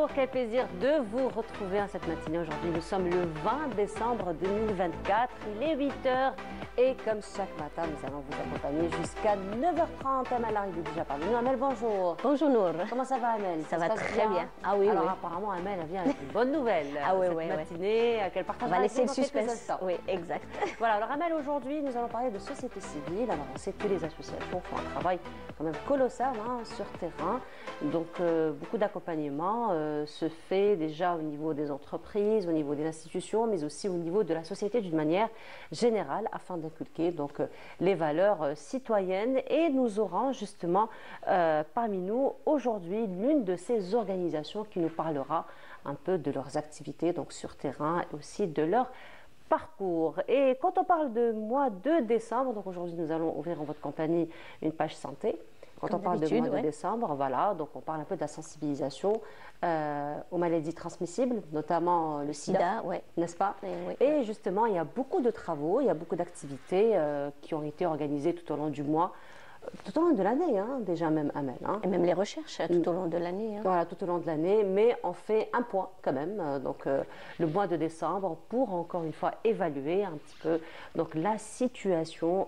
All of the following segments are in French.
Bonjour, quel plaisir de vous retrouver en cette matinée. Aujourd'hui, nous sommes le 20 décembre 2024. Il est 8h et comme chaque matin, nous allons vous accompagner jusqu'à 9h30. Amel arrive déjà parmi nous. Amel, bonjour. Bonjour Nour. Comment ça va, Amel? Ça va très bien. Ah oui, alors, oui. apparemment, Amel vient avec une bonne nouvelle. Ah oui, cette oui, matinée, qu'elle partage. On va laisser le suspense. Instants. Oui, exact. Voilà, alors Amel, aujourd'hui, nous allons parler de société civile. Alors, on sait que les associations font un travail quand même colossal sur terrain. Donc, beaucoup d'accompagnement se fait déjà au niveau des entreprises, au niveau des institutions, mais aussi au niveau de la société d'une manière générale afin d'inculquer donc les valeurs citoyennes. Et nous aurons justement parmi nous aujourd'hui l'une de ces organisations qui nous parlera un peu de leurs activités donc sur terrain et aussi de leur parcours. Et quand on parle de mois de décembre, donc aujourd'hui nous allons ouvrir en votre compagnie une page santé. Quand on parle de mois de décembre, voilà, donc on parle un peu de la sensibilisation aux maladies transmissibles, notamment le sida, n'est-ce pas? Et justement, il y a beaucoup de travaux, il y a beaucoup d'activités qui ont été organisées tout au long du mois, tout au long de l'année, déjà même, Amel. Et même les recherches tout au long de l'année. Voilà, tout au long de l'année, mais on fait un point quand même, donc le mois de décembre, pour encore une fois évaluer un petit peu donc, la situation.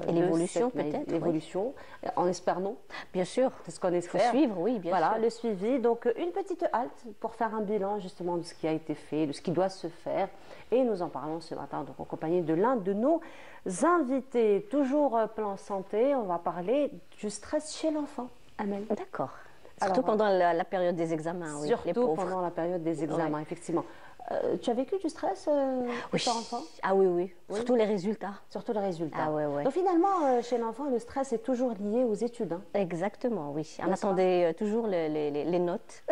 Et l'évolution peut-être. L'évolution, on espère non. Bien sûr. C'est ce qu'on espère. Il faut suivre, oui, bien sûr. Voilà, le suivi. Donc une petite halte pour faire un bilan justement de ce qui a été fait, de ce qui doit se faire. Et nous en parlons ce matin donc, en compagnie de l'un de nos invités. Toujours plan santé, on va parler du stress chez l'enfant, Amel. D'accord. Surtout pendant la période des examens, oui. Surtout pendant la période des examens, effectivement. Tu as vécu du stress chez l'enfant? Ah oui, oui. Surtout les résultats. Surtout les résultats. Ah oui, oui. Donc finalement, chez l'enfant, le stress est toujours lié aux études. Exactement, oui. On attendait toujours les notes.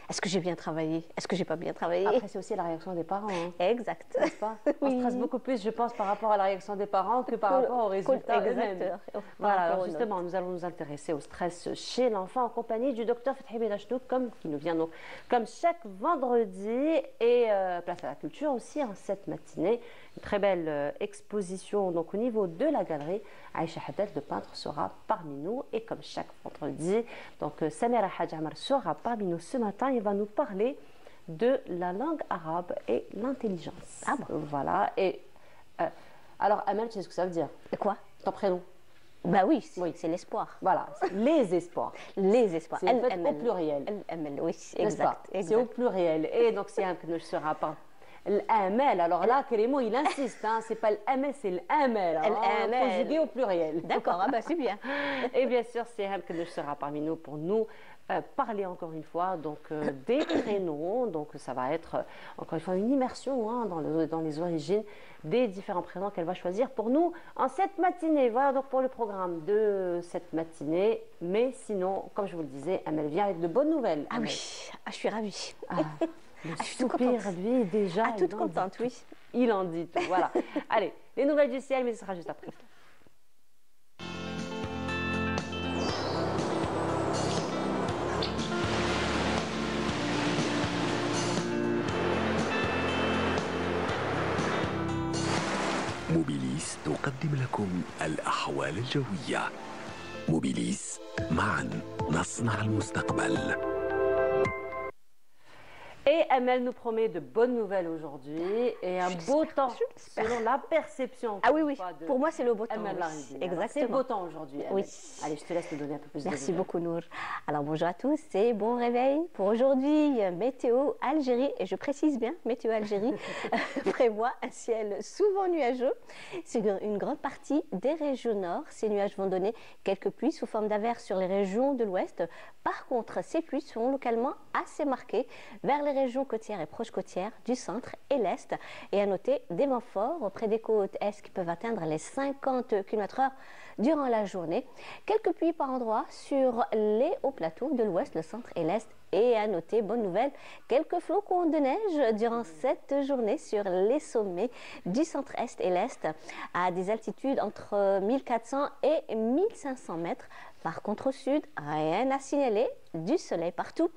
Est-ce que j'ai bien travaillé? Est-ce que j'ai pas bien travaillé? Après, c'est aussi la réaction des parents. Exact. N'est-ce pas? On stresse beaucoup plus, je pense, par rapport à la réaction des parents que par rapport aux résultats eux-mêmes. Voilà, alors justement, nous allons nous intéresser au stress chez l'enfant en compagnie du docteur Fethi Benachtou, qui nous vient donc comme chaque vendredi. Et place à la culture aussi, en cette matinée. Une très belle exposition donc, au niveau de la galerie. Aïcha Haddad, le peintre, sera parmi nous. Et comme chaque vendredi, donc Samira Hadjamar sera parmi nous ce matin. Il va nous parler de la langue arabe et l'intelligence. Ah bon. Voilà. Et alors, Amel, tu sais ce que ça veut dire? Quoi? Ton prénom? Bah oui, c'est l'espoir. Voilà, les espoirs. Les espoirs. C'est en fait au pluriel. Oui, exact. C'est au pluriel. Et donc, c'est un que ne sera pas. L'amel, alors là, Kérémo, il insiste, c'est pas l'amel, c'est l'amel. Conjugué au pluriel. D'accord, ah bah c'est bien. Et bien sûr, c'est elle que sera parmi nous pour nous parler encore une fois donc des prénoms. Donc ça va être encore une fois une immersion dans les origines des différents prénoms qu'elle va choisir pour nous en cette matinée. Voilà donc pour le programme de cette matinée. Mais sinon, comme je vous le disais, Amel vient avec de bonnes nouvelles. Ah oui, je suis ravie. Le soupir, lui, déjà. Toute contente, oui. Il en dit tout, voilà. Allez, les nouvelles du ciel, mais ce sera juste après. موبيليس تقدم لكم الأحوال الجوية. موبيليس، معا نصنع المستقبل. Et Amel nous promet de bonnes nouvelles aujourd'hui et un beau temps selon la perception. Ah oui, oui. Pour moi, c'est le beau temps. Exactement. C'est beau temps aujourd'hui. Oui. Allez, je te laisse te donner un peu plus de Merci beaucoup, Nour. Alors, bonjour à tous et bon réveil. Pour aujourd'hui, météo Algérie, et je précise bien, météo Algérie prévoit un ciel souvent nuageux sur une grande partie des régions nord. Ces nuages vont donner quelques pluies sous forme d'averses sur les régions de l'ouest. Par contre, ces pluies seront localement assez marquées vers les régions côtières et proches côtières du centre et l'est. Et à noter des vents forts auprès des côtes est qui peuvent atteindre les 50 km/h durant la journée. Quelques pluies par endroits sur les hauts plateaux de l'ouest, le centre et l'est. Et à noter, bonne nouvelle, quelques flocons de neige durant cette journée sur les sommets du centre-est et l'est à des altitudes entre 1400 et 1500 mètres. Par contre, au sud, rien à signaler, du soleil partout.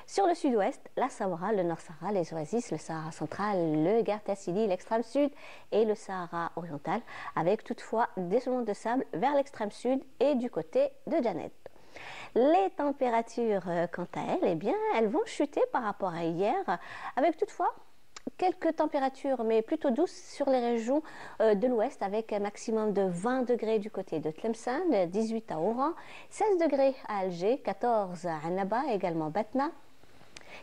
Sur le sud-ouest, la Sahara, le Nord-Sahara, les Oasis, le Sahara central, le Gartassili, l'extrême sud et le Sahara oriental, avec toutefois des zones de sable vers l'extrême sud et du côté de Janet. Les températures, quant à elles, eh bien, elles vont chuter par rapport à hier, avec toutefois quelques températures, mais plutôt douces sur les régions de l'ouest, avec un maximum de 20 degrés du côté de Tlemcen, 18 à Oran, 16 degrés à Alger, 14 à Annaba, également Batna,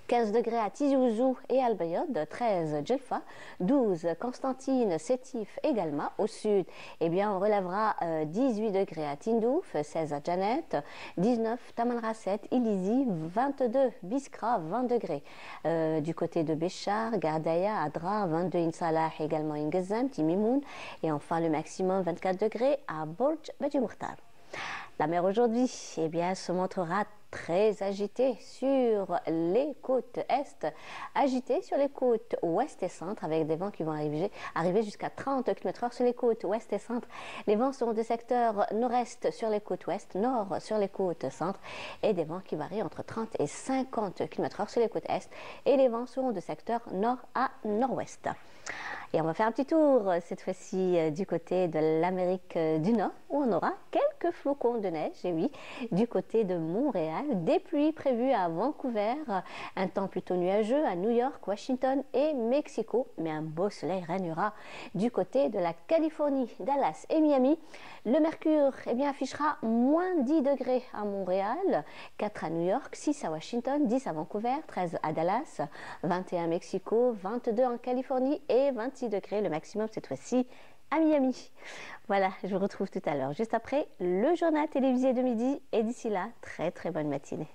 15 degrés à Tizi Ouzou et Al Bayad, 13 Djelfa, 12 Constantine, Sétif également. Au sud, eh bien, on relèvera 18 degrés à Tindouf, 16 à Janet, 19 Tamanrasset, Ilizi, 22 Biskra, 20 degrés. Du côté de Béchar, Gardaya, Adra, 22 Insalah, également Ingezam, Timimoun. Et enfin, le maximum 24 degrés à Borj Badi Mukhtar. La mer aujourd'hui, eh bien, se montrera très agitée sur les côtes est, agitée sur les côtes ouest et centre, avec des vents qui vont arriver jusqu'à 30 km/h sur les côtes ouest et centre. Les vents seront de secteur nord-est sur les côtes ouest, nord sur les côtes centre, et des vents qui varient entre 30 et 50 km/h sur les côtes est, et les vents seront de secteur nord à nord-ouest. Et on va faire un petit tour, cette fois-ci, du côté de l'Amérique du Nord, où on aura quelques flocons de neige, et oui, du côté de Montréal, des pluies prévues à Vancouver, un temps plutôt nuageux à New York, Washington et Mexico, mais un beau soleil régnera du côté de la Californie, Dallas et Miami. Le mercure, eh bien, affichera moins 10 degrés à Montréal, 4 à New York, 6 à Washington, 10 à Vancouver, 13 à Dallas, 21 à Mexico, 22 en Californie et 26 degrés le maximum cette fois-ci à Miami. Voilà, je vous retrouve tout à l'heure, juste après le journal télévisé de midi. Et d'ici là, très très bonne matinée.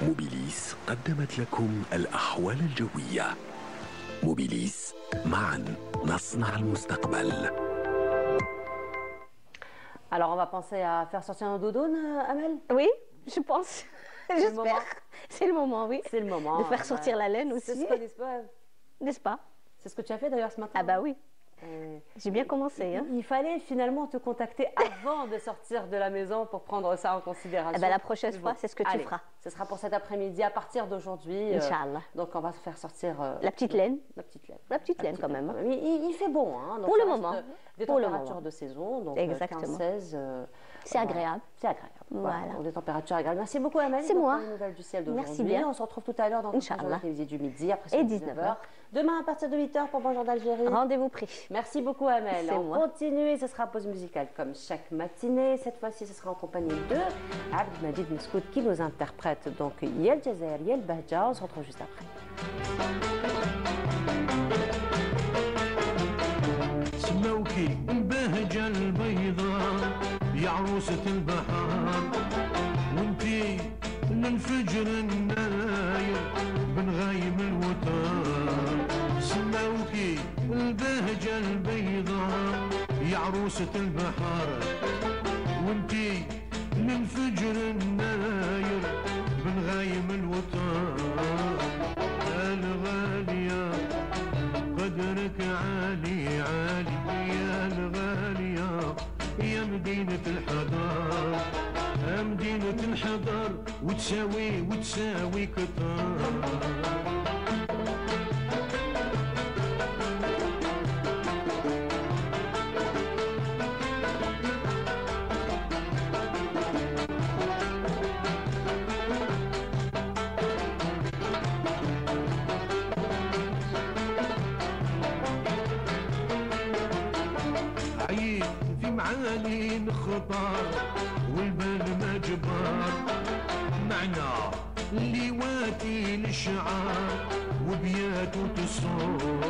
موبيليس قدمت لكم الأحوال الجوية. موبيليس، معا نصنع المستقبل. Alors, on va penser à faire sortir nos doudounes, Amel? Oui, je pense. J'espère. C'est le moment, oui. C'est le moment. De faire sortir la laine aussi. N'est-ce pas? C'est ce que tu as fait d'ailleurs ce matin. Ah bah oui. J'ai bien commencé. Hein. Il fallait finalement te contacter avant de sortir de la maison pour prendre ça en considération. Eh ben, la prochaine fois, c'est ce que tu feras. Ce sera pour cet après-midi, à partir d'aujourd'hui. Inch'Allah. Donc on va faire sortir la petite laine. La petite laine. La petite laine quand même. Hein. Il fait bon. Hein, donc pour le moment. Des températures de saison. Donc exactement. 15-16. C'est agréable. C'est agréable. Voilà. Donc des températures agréables. Merci beaucoup, Amel. C'est moi. Pour les nouvelles du ciel d'aujourd'hui. Merci bien. On se retrouve tout à l'heure dans le journal télévisé du midi, après 19h. Demain à partir de 8h pour Bonjour d'Algérie. Rendez-vous pris. Merci beaucoup, Amel. On moi. continue et ce sera pause musicale comme chaque matinée. Cette fois-ci, ce sera en compagnie de Abd Majid Mskout qui nous interprète donc Yel Jazair, Yel Bahja. On se retrouve juste après. سموكي البهجة البيضاء يا عروسة البحر وانتي للفجر الناير بنغايم الوتار سموكي البهجة البيضاء يا عروسة البحر وانتي للفجر الناير بنغايم الوتار الغالية قدرك عالي عالي يا الغالية يا مدينة الحضار يا مدينة الحضار وتساوي كتار معاني الخطر والبال ما جبار معنى اللواتي للشعار وبيات وتصور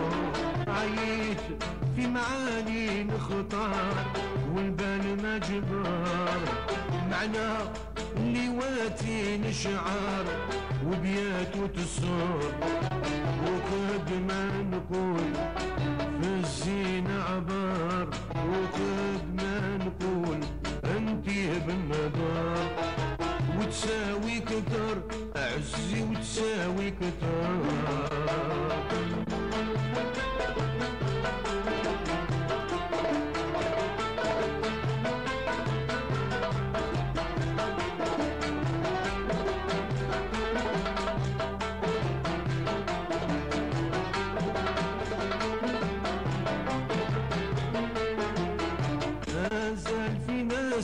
عييت في معاني الخطر والبال ما جبار معنى اللواتي للشعار وبيات وتصور وقد ما نقول في الزينة عبار وقد ما نقول انتي بالنظر وتساوي كتر اعزي وتساوي كتر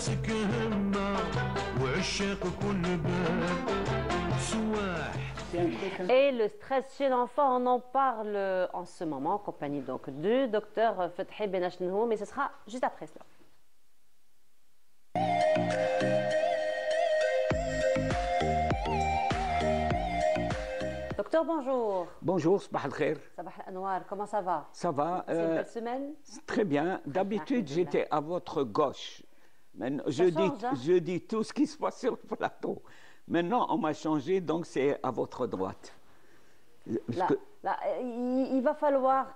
راسك همة وعشاق كل بال سواح. Et le stress chez l'enfant, on en parle en ce moment en compagnie donc du docteur Fethi Benachnouh, mais ce sera juste après cela. Docteur, bonjour. Bonjour, Sabah al-Khair. Sabah al-Anwar, comment ça va? Ça va? C'est une belle semaine? Très bien. D'habitude, j'étais à votre gauche. Maintenant, je dis tout ce qui se passe sur le plateau. Maintenant, on m'a changé, donc c'est à votre droite. Là, il va falloir...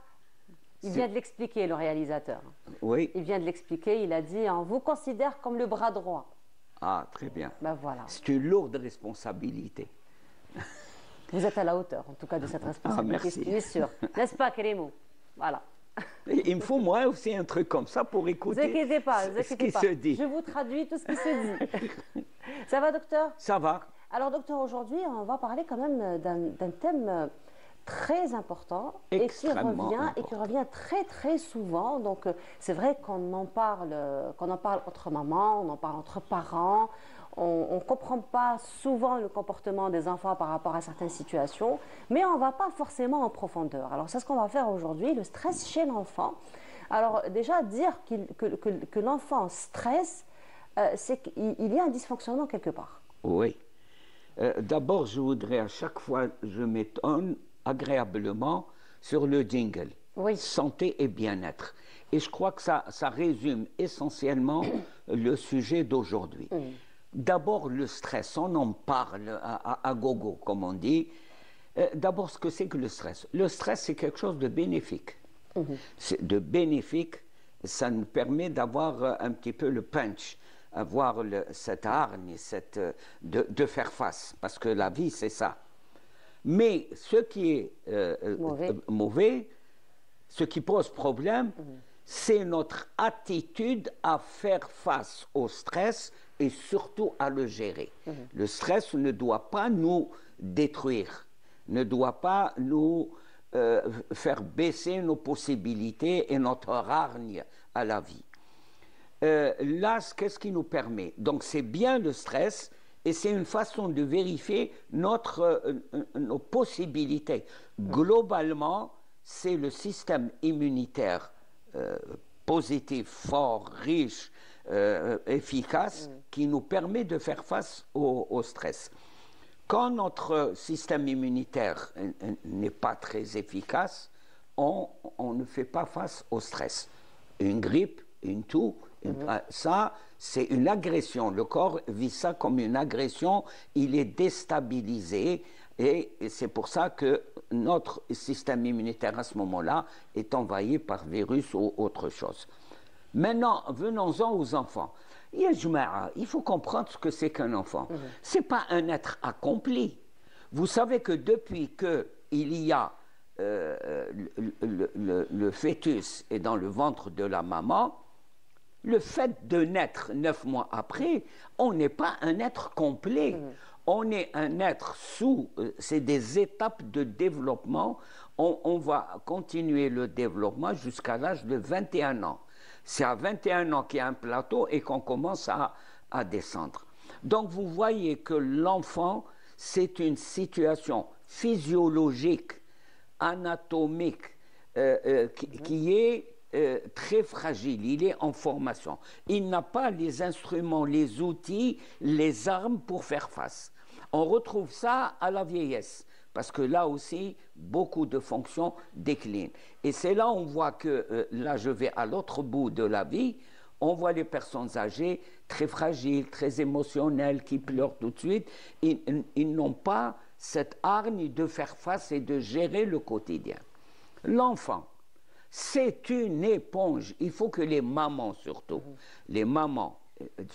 Il vient de l'expliquer, le réalisateur. Oui. Il vient de l'expliquer, il a dit, on vous considère comme le bras droit. Ah, très bien. Ben voilà. C'est une lourde responsabilité. Vous êtes à la hauteur, en tout cas, de cette responsabilité, merci. bien sûr. N'est-ce pas, Kérémou? Voilà. Il me faut moi aussi un truc comme ça pour écouter Ne vous inquiétez pas, ce qui se dit. Je vous traduis tout ce qui se dit. Ça va, docteur? Ça va. Alors, docteur, aujourd'hui, on va parler quand même d'un thème très important et qui revient très très souvent. Donc, c'est vrai qu'on en parle entre mamans, on en parle entre parents. On ne comprend pas souvent le comportement des enfants par rapport à certaines situations, mais on ne va pas forcément en profondeur. Alors, c'est ce qu'on va faire aujourd'hui, le stress chez l'enfant. Alors, déjà, dire que l'enfant stresse, c'est qu'il y a un dysfonctionnement quelque part. Oui. D'abord, je voudrais à chaque fois, je m'étonne agréablement sur le jingle. Oui. Santé et bien-être. Et je crois que ça résume essentiellement le sujet d'aujourd'hui. D'abord, le stress, on en parle à gogo, comme on dit. D'abord, ce que c'est que le stress? Le stress, c'est quelque chose de bénéfique. De bénéfique, ça nous permet d'avoir un petit peu le punch, avoir cette hargne, de faire face, parce que la vie, c'est ça. Mais ce qui est mauvais, ce qui pose problème, c'est notre attitude à faire face au stress et surtout à le gérer. Le stress ne doit pas nous détruire, ne doit pas nous faire baisser nos possibilités et notre hargne à la vie. Là, qu'est-ce qui nous permet? Donc, c'est bien le stress et c'est une façon de vérifier nos possibilités. Globalement, c'est le système immunitaire positif, fort, riche, efficace, qui nous permet de faire face au stress. Quand notre système immunitaire n'est pas très efficace, on ne fait pas face au stress. Une grippe, une toux, ça, c'est une agression. Le corps vit ça comme une agression, il est déstabilisé et c'est pour ça que notre système immunitaire à ce moment-là est envahi par virus ou autre chose. Maintenant, venons-en aux enfants. Il faut comprendre ce que c'est qu'un enfant. Ce n'est pas un être accompli. Vous savez que depuis qu'il y a le fœtus est dans le ventre de la maman, le fait de naître 9 mois après, on n'est pas un être complet. On est un être c'est des étapes de développement. On va continuer le développement jusqu'à l'âge de 21 ans. C'est à 21 ans qu'il y a un plateau et qu'on commence à descendre. Donc vous voyez que l'enfant, c'est une situation physiologique, anatomique, qui est très fragile, il est en formation. Il n'a pas les instruments, les outils, les armes pour faire face. On retrouve ça à la vieillesse, parce que là aussi, beaucoup de fonctions déclinent. Et c'est là on voit que, là je vais à l'autre bout de la vie, on voit les personnes âgées très fragiles, très émotionnelles, qui pleurent tout de suite. Ils n'ont pas cette hargne de faire face et de gérer le quotidien. L'enfant, c'est une éponge. Il faut que les mamans surtout, les mamans,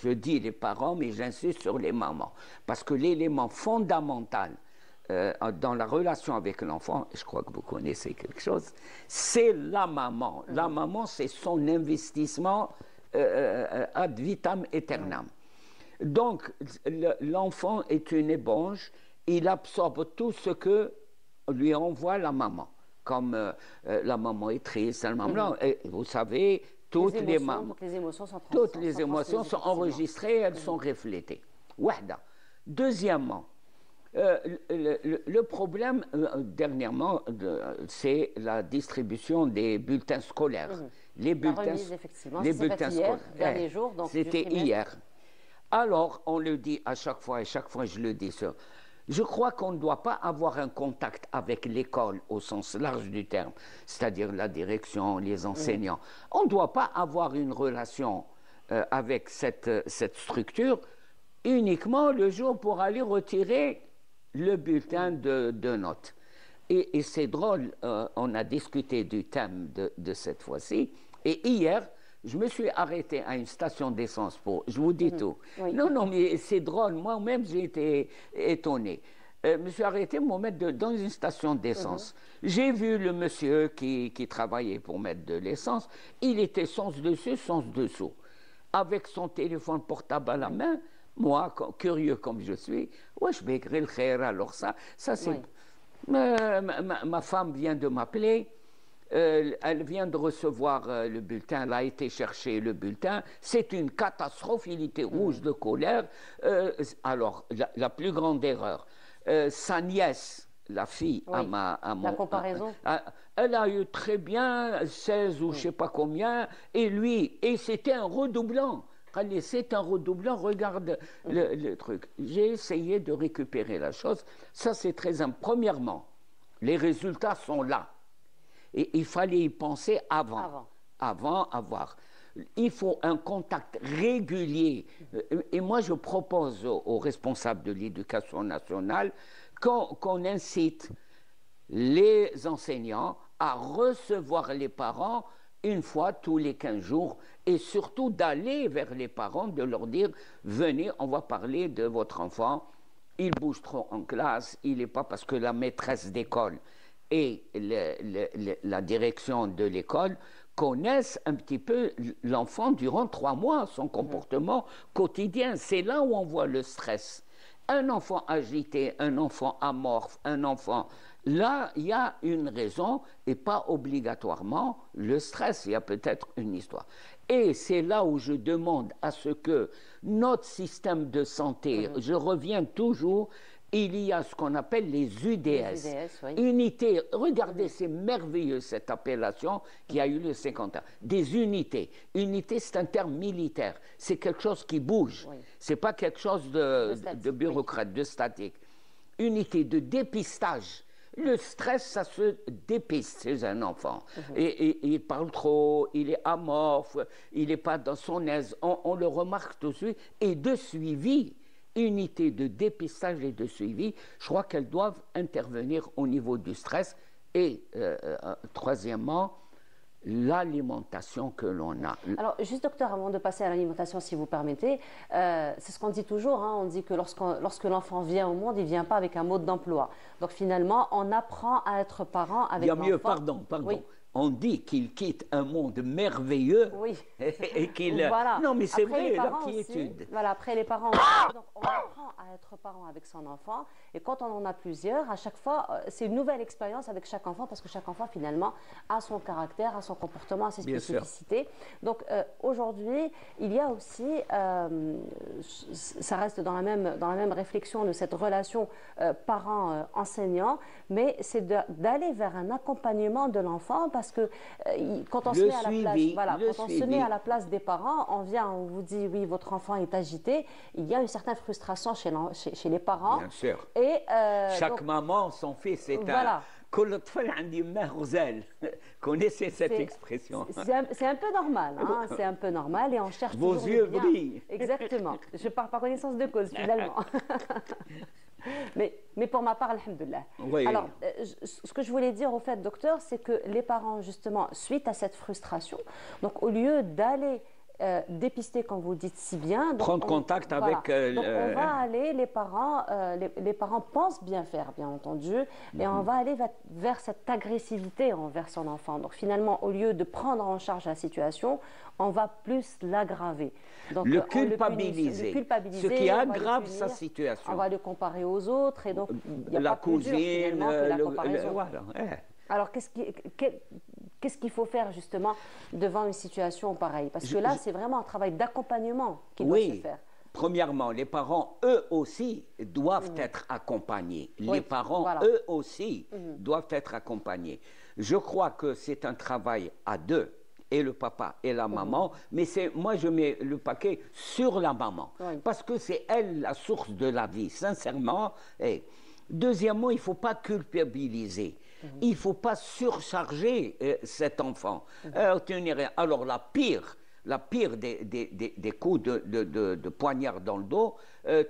je dis les parents, mais j'insiste sur les mamans, parce que l'élément fondamental dans la relation avec l'enfant, je crois que vous connaissez quelque chose, c'est la maman. La maman, c'est son investissement ad vitam aeternam. Donc, l'enfant est une éponge, il absorbe tout ce que lui envoie la maman. Comme la maman est triste, la maman, et vous savez, toutes les mamans. Donc les émotions sont Toutes les émotions sont effectivement. enregistrées, elles sont reflétées. Wahda. Deuxièmement, le problème dernièrement, c'est la distribution des bulletins scolaires. Les La bulletins, remise, effectivement, les ça s'est fait bulletins hier, scolaires. dernier jour, donc C'était du primaire. hier. Alors, on le dit à chaque fois, et chaque fois je le dis ça. Je crois qu'on ne doit pas avoir un contact avec l'école au sens large du terme, c'est-à-dire la direction, les enseignants. On ne doit pas avoir une relation avec cette structure uniquement le jour pour aller retirer le bulletin de notes. Et c'est drôle, on a discuté du thème de cette fois-ci, et hier, je me suis arrêté à une station d'essence pour... Je vous dis tout. Oui. Non, mais c'est drôle. Moi-même, j'ai été étonné. Je me suis arrêté pour me mettre dans une station d'essence. J'ai vu le monsieur qui travaillait pour mettre de l'essence. Il était sens dessus, sens dessous. Avec son téléphone portable à la main, moi, curieux comme je suis, ouais, je vais écrire le khair. Alors ça c'est... Oui. Ma femme vient de m'appeler. Elle vient de recevoir le bulletin, elle a été chercher le bulletin. C'est une catastrophe, il était rouge de colère. Alors, la plus grande erreur, sa nièce, la fille Oui. à mon... La comparaison. Elle a eu très bien 16 ou je ne sais pas combien, et lui, et c'était un redoublant. Allez, c'est un redoublant, regarde le truc. J'ai essayé de récupérer la chose. Ça, c'est très important. Premièrement, les résultats sont là. Et il fallait y penser avant avoir. Il faut un contact régulier. Et moi, je propose aux responsables de l'éducation nationale qu'on incite les enseignants à recevoir les parents une fois tous les 15 jours et surtout d'aller vers les parents, de leur dire « Venez, on va parler de votre enfant, il bouge trop en classe, il n'est pas parce que la maîtresse d'école et la direction de l'école connaissent un petit peu l'enfant durant 3 mois, son comportement quotidien. C'est là où on voit le stress. Un enfant agité, un enfant amorphe, un enfant... Là, il y a une raison et pas obligatoirement le stress. Il y a peut-être une histoire. Et c'est là où je demande à ce que notre système de santé, je reviens toujours, il y a ce qu'on appelle les UDS. Les UDS, oui. Unités. Regardez, c'est merveilleux cette appellation qui a eu le 50 ans. Des unités. Unité, c'est un terme militaire. C'est quelque chose qui bouge. Oui. C'est pas quelque chose de bureaucrate, de statique. Unité de dépistage. Le stress, ça se dépiste chez un enfant. Et il parle trop, il est amorphe, il n'est pas dans son aise. On le remarque tout de suite. Et de suivi, unité de dépistage et de suivi, je crois qu'elles doivent intervenir au niveau du stress. Et troisièmement, l'alimentation que l'on a. Alors, juste docteur, avant de passer à l'alimentation, si vous permettez, c'est ce qu'on dit toujours, hein, on dit que lorsque l'enfant vient au monde, il ne vient pas avec un mode d'emploi. Donc finalement, on apprend à être parent avec l'enfant. Il y a mieux, pardon. Oui. On dit qu'il quitte un monde merveilleux Oui. et qu'il... Voilà. Non, mais c'est Après, vrai, les la parents quiétude. aussi, voilà, après les parents aussi, donc on apprend à être parent avec son enfant. Et quand on en a plusieurs, à chaque fois, c'est une nouvelle expérience avec chaque enfant parce que chaque enfant, finalement, a son caractère, a son comportement, a ses Bien sûr. spécificités. Donc aujourd'hui, il y a aussi, ça reste dans la même réflexion de cette relation parent-enseignant, mais c'est d'aller vers un accompagnement de l'enfant parce que quand on se met à la place, voilà, quand on se met à la place des parents, on vous dit oui, votre enfant est agité, il y a une certaine frustration chez les parents. Bien sûr. Et, Chaque donc, maman, son fils, c'est voilà. un... Connaissez cette expression. C'est un peu normal, hein, c'est un peu normal et on cherche Vos toujours yeux le bien. brillent. Exactement. Je parle par connaissance de cause finalement. mais pour ma part, alhamdoulilah. Oui. Alors, ce que je voulais dire au fait, docteur, c'est que les parents, justement, suite à cette frustration, donc au lieu d'aller dépister, comme vous le dites si bien. Prendre contact voilà. avec... Donc on va aller, les parents pensent bien faire, bien entendu, et on va aller vers cette agressivité envers son enfant. Donc finalement, au lieu de prendre en charge la situation, on va plus l'aggraver. Donc le culpabiliser, ce qui aggrave sa situation. On va le comparer aux autres, et donc il y a la pas plus dur, cousine, finalement, que la comparaison. voilà. Alors, Qu'est-ce qu'il faut faire justement devant une situation pareille? Parce que là, c'est vraiment un travail d'accompagnement qui doit se faire. Premièrement, les parents, eux aussi, doivent être accompagnés. Les parents, eux aussi, doivent être accompagnés. Je crois que c'est un travail à deux, et le papa et la maman, mais moi je mets le paquet sur la maman, parce que c'est elle la source de la vie, sincèrement. Et deuxièmement, il ne faut pas culpabiliser. Il ne faut pas surcharger cet enfant. Alors la pire des coups de poignard dans le dos,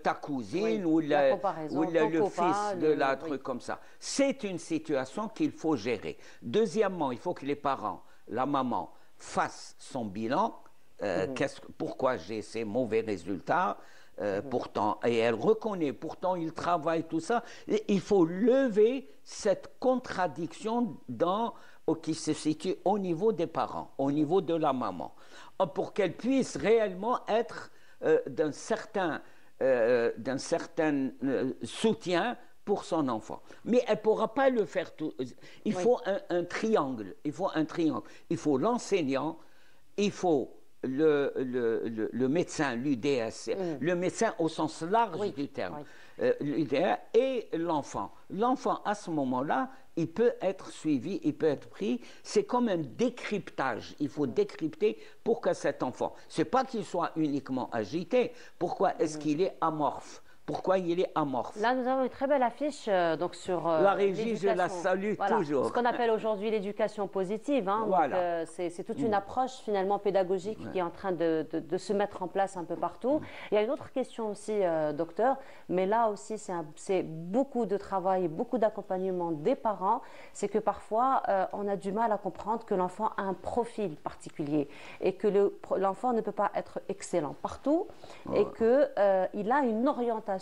ta cousine ou le fils de la truc comme ça. C'est une situation qu'il faut gérer. Deuxièmement, il faut que les parents, la maman, fassent son bilan. Pourquoi j'ai ces mauvais résultats? Pourtant, et elle reconnaît, pourtant il travaille, tout ça. Et il faut lever cette contradiction qui se situe au niveau des parents, au niveau de la maman, pour qu'elle puisse réellement être d'un certain soutien pour son enfant. Mais elle ne pourra pas le faire tout. Il faut un triangle. Il faut un triangle. Il faut l'enseignant, il faut le médecin, l'UDS, le médecin au sens large du terme, et l'enfant. L'enfant, à ce moment-là, il peut être suivi, il peut être pris. C'est comme un décryptage. Il faut décrypter pour que cet enfant, c'est pas qu'il soit uniquement agité. Pourquoi est-ce qu'il est amorphe? Pourquoi il est amorphe? Là, nous avons une très belle affiche donc sur la régie, je la salue toujours. Ce qu'on appelle aujourd'hui l'éducation positive. Hein, c'est toute une approche finalement pédagogique qui est en train de se mettre en place un peu partout. Il y a une autre question aussi, docteur, mais là aussi c'est beaucoup de travail, beaucoup d'accompagnement des parents. C'est que parfois on a du mal à comprendre que l'enfant a un profil particulier et que l'enfant ne peut pas être excellent partout et qu'il a une orientation,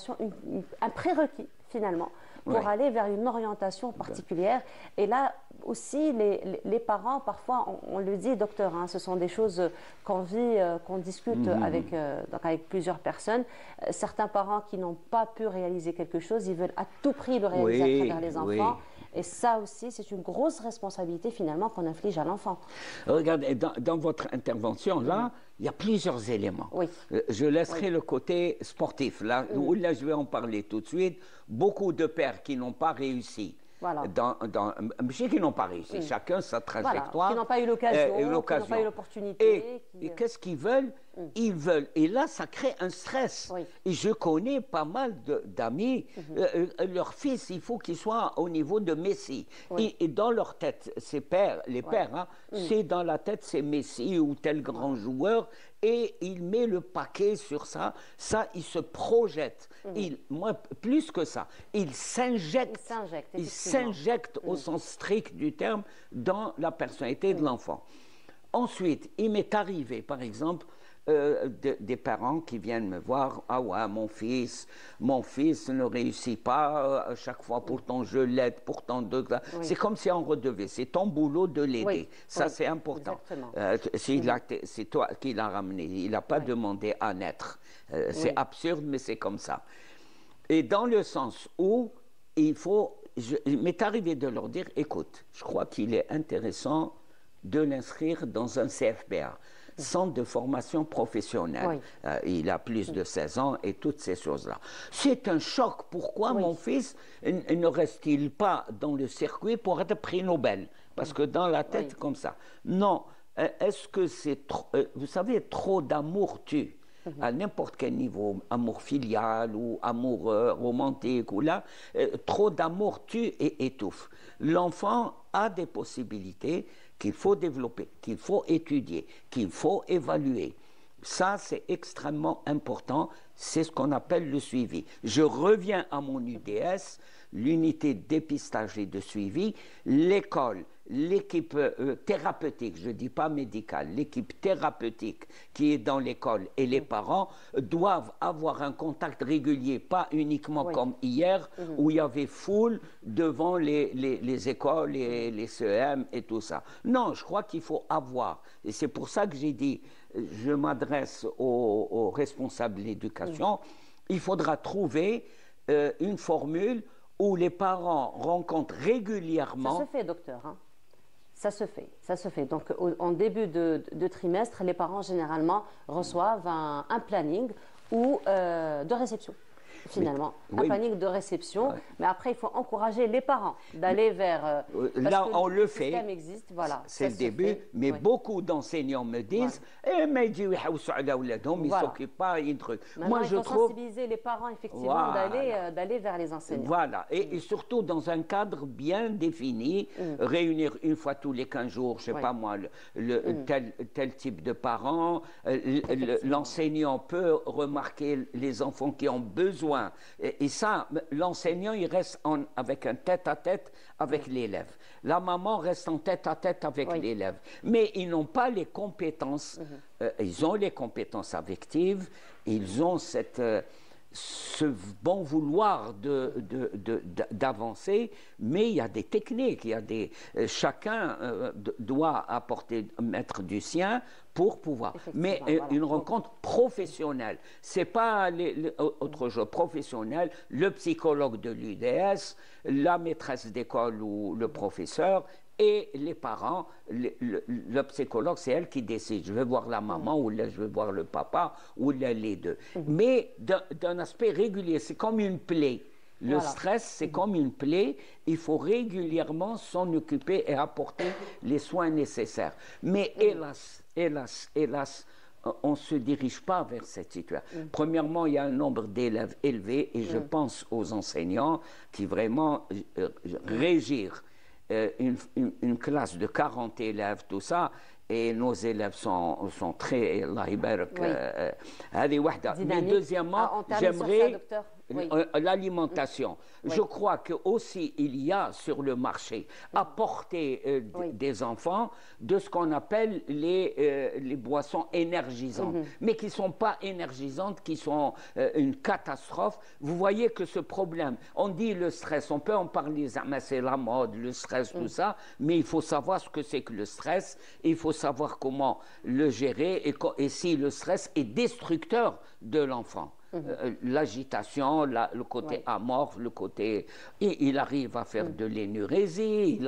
un prérequis finalement pour aller vers une orientation particulière. Et là aussi, les parents, parfois, on le dit, docteur, hein, ce sont des choses qu'on vit, qu'on discute avec plusieurs personnes. Certains parents qui n'ont pas pu réaliser quelque chose, ils veulent à tout prix le réaliser à travers les enfants. Et ça aussi, c'est une grosse responsabilité finalement qu'on inflige à l'enfant. Regardez, dans votre intervention, là, il y a plusieurs éléments. Je laisserai le côté sportif. Là, là, je vais en parler tout de suite. Beaucoup de pères qui n'ont pas réussi. Qui n'ont pas réussi, chacun sa trajectoire. Qui n'ont pas eu l'occasion, qui n'ont pas eu l'opportunité. Et qu'est-ce qu'ils veulent? Ils veulent. Et là, ça crée un stress. Et je connais pas mal d'amis, leur fils, il faut qu'il soit au niveau de Messi. Et dans leur tête, les pères, hein, c'est dans la tête, c'est Messi ou tel grand joueur. Et il met le paquet sur ça. Ça, il se projette. Moi, plus que ça, il s'injecte au sens strict du terme dans la personnalité de l'enfant. Ensuite, il m'est arrivé, par exemple, des parents qui viennent me voir. Ah ouais, mon fils ne réussit pas à chaque fois, pourtant je l'aide, pourtant c'est comme si on redevait. C'est ton boulot de l'aider. Ça, c'est important. C'est toi qui l'as ramené. Il n'a pas demandé à naître. C'est absurde, mais c'est comme ça. Et dans le sens où il m'est arrivé de leur dire, écoute, je crois qu'il est intéressant de l'inscrire dans un CFPA. Centre de formation professionnelle. Il a plus de 16 ans et toutes ces choses-là. C'est un choc. Pourquoi mon fils ne reste-t-il pas dans le circuit pour être prix Nobel? Parce que dans la tête, comme ça. Non. Est-ce que c'est trop... vous savez, trop d'amour tue. À n'importe quel niveau, amour filial ou amour romantique, ou là, trop d'amour tue et étouffe. L'enfant a des possibilités qu'il faut développer, qu'il faut étudier, qu'il faut évaluer. Ça, c'est extrêmement important. C'est ce qu'on appelle le suivi. Je reviens à mon UDS, l'unité de dépistage et de suivi, l'école, l'équipe thérapeutique, je ne dis pas médicale, l'équipe thérapeutique qui est dans l'école et les parents doivent avoir un contact régulier, pas uniquement comme hier où il y avait foule devant les écoles et les CEM et tout ça. Non, je crois qu'il faut avoir, et c'est pour ça que j'ai dit, je m'adresse aux responsables de l'éducation, il faudra trouver une formule où les parents rencontrent régulièrement... Ça se fait, docteur, hein. Ça se fait, ça se fait. Donc, en début de trimestre, les parents, généralement, reçoivent un planning ou de réception. Finalement, un planning de réception, mais après il faut encourager les parents d'aller vers. Là, on le fait. Le système existe, voilà. C'est le début, mais beaucoup d'enseignants me disent eh, mais ils ne s'occupent pas d'un truc. Moi, je trouve. Sensibiliser les parents, effectivement, d'aller vers les enseignants. Voilà, et surtout dans un cadre bien défini, réunir une fois tous les 15 jours, je ne sais pas moi, tel type de parents. L'enseignant peut remarquer les enfants qui ont besoin. Et ça, l'enseignant, il reste avec un tête-à-tête avec l'élève. La maman reste en tête-à-tête avec l'élève. Mais ils n'ont pas les compétences. Ils ont les compétences affectives. Ils ont ce bon vouloir d'avancer, mais il y a des techniques, chacun doit mettre du sien pour pouvoir. Mais une rencontre professionnelle, c'est pas autre chose, professionnelle, le psychologue de l'UDS, la maîtresse d'école ou le professeur, et les parents, le psychologue, c'est elle qui décide. Je vais voir la maman ou là, je vais voir le papa ou là, les deux. Mais d'un aspect régulier, c'est comme une plaie. Le stress, c'est comme une plaie. Il faut régulièrement s'en occuper et apporter les soins nécessaires. Mais hélas, on ne se dirige pas vers cette situation. Premièrement, il y a un nombre d'élèves élevé et je pense aux enseignants qui vraiment régir une classe de 40 élèves, tout ça, et nos élèves sont très, Allah يبارك, mais deuxièmement, j'aimerais l'alimentation. Je crois que aussi il y a sur le marché à portée des enfants de ce qu'on appelle les boissons énergisantes, mais qui ne sont pas énergisantes, qui sont une catastrophe. Vous voyez que ce problème, on dit le stress, on peut en parler, c'est la mode, le stress, tout ça, mais il faut savoir ce que c'est que le stress, il faut savoir comment le gérer et si le stress est destructeur de l'enfant. L'agitation, le côté amorphe, le côté... Il arrive à faire de l'énurésie,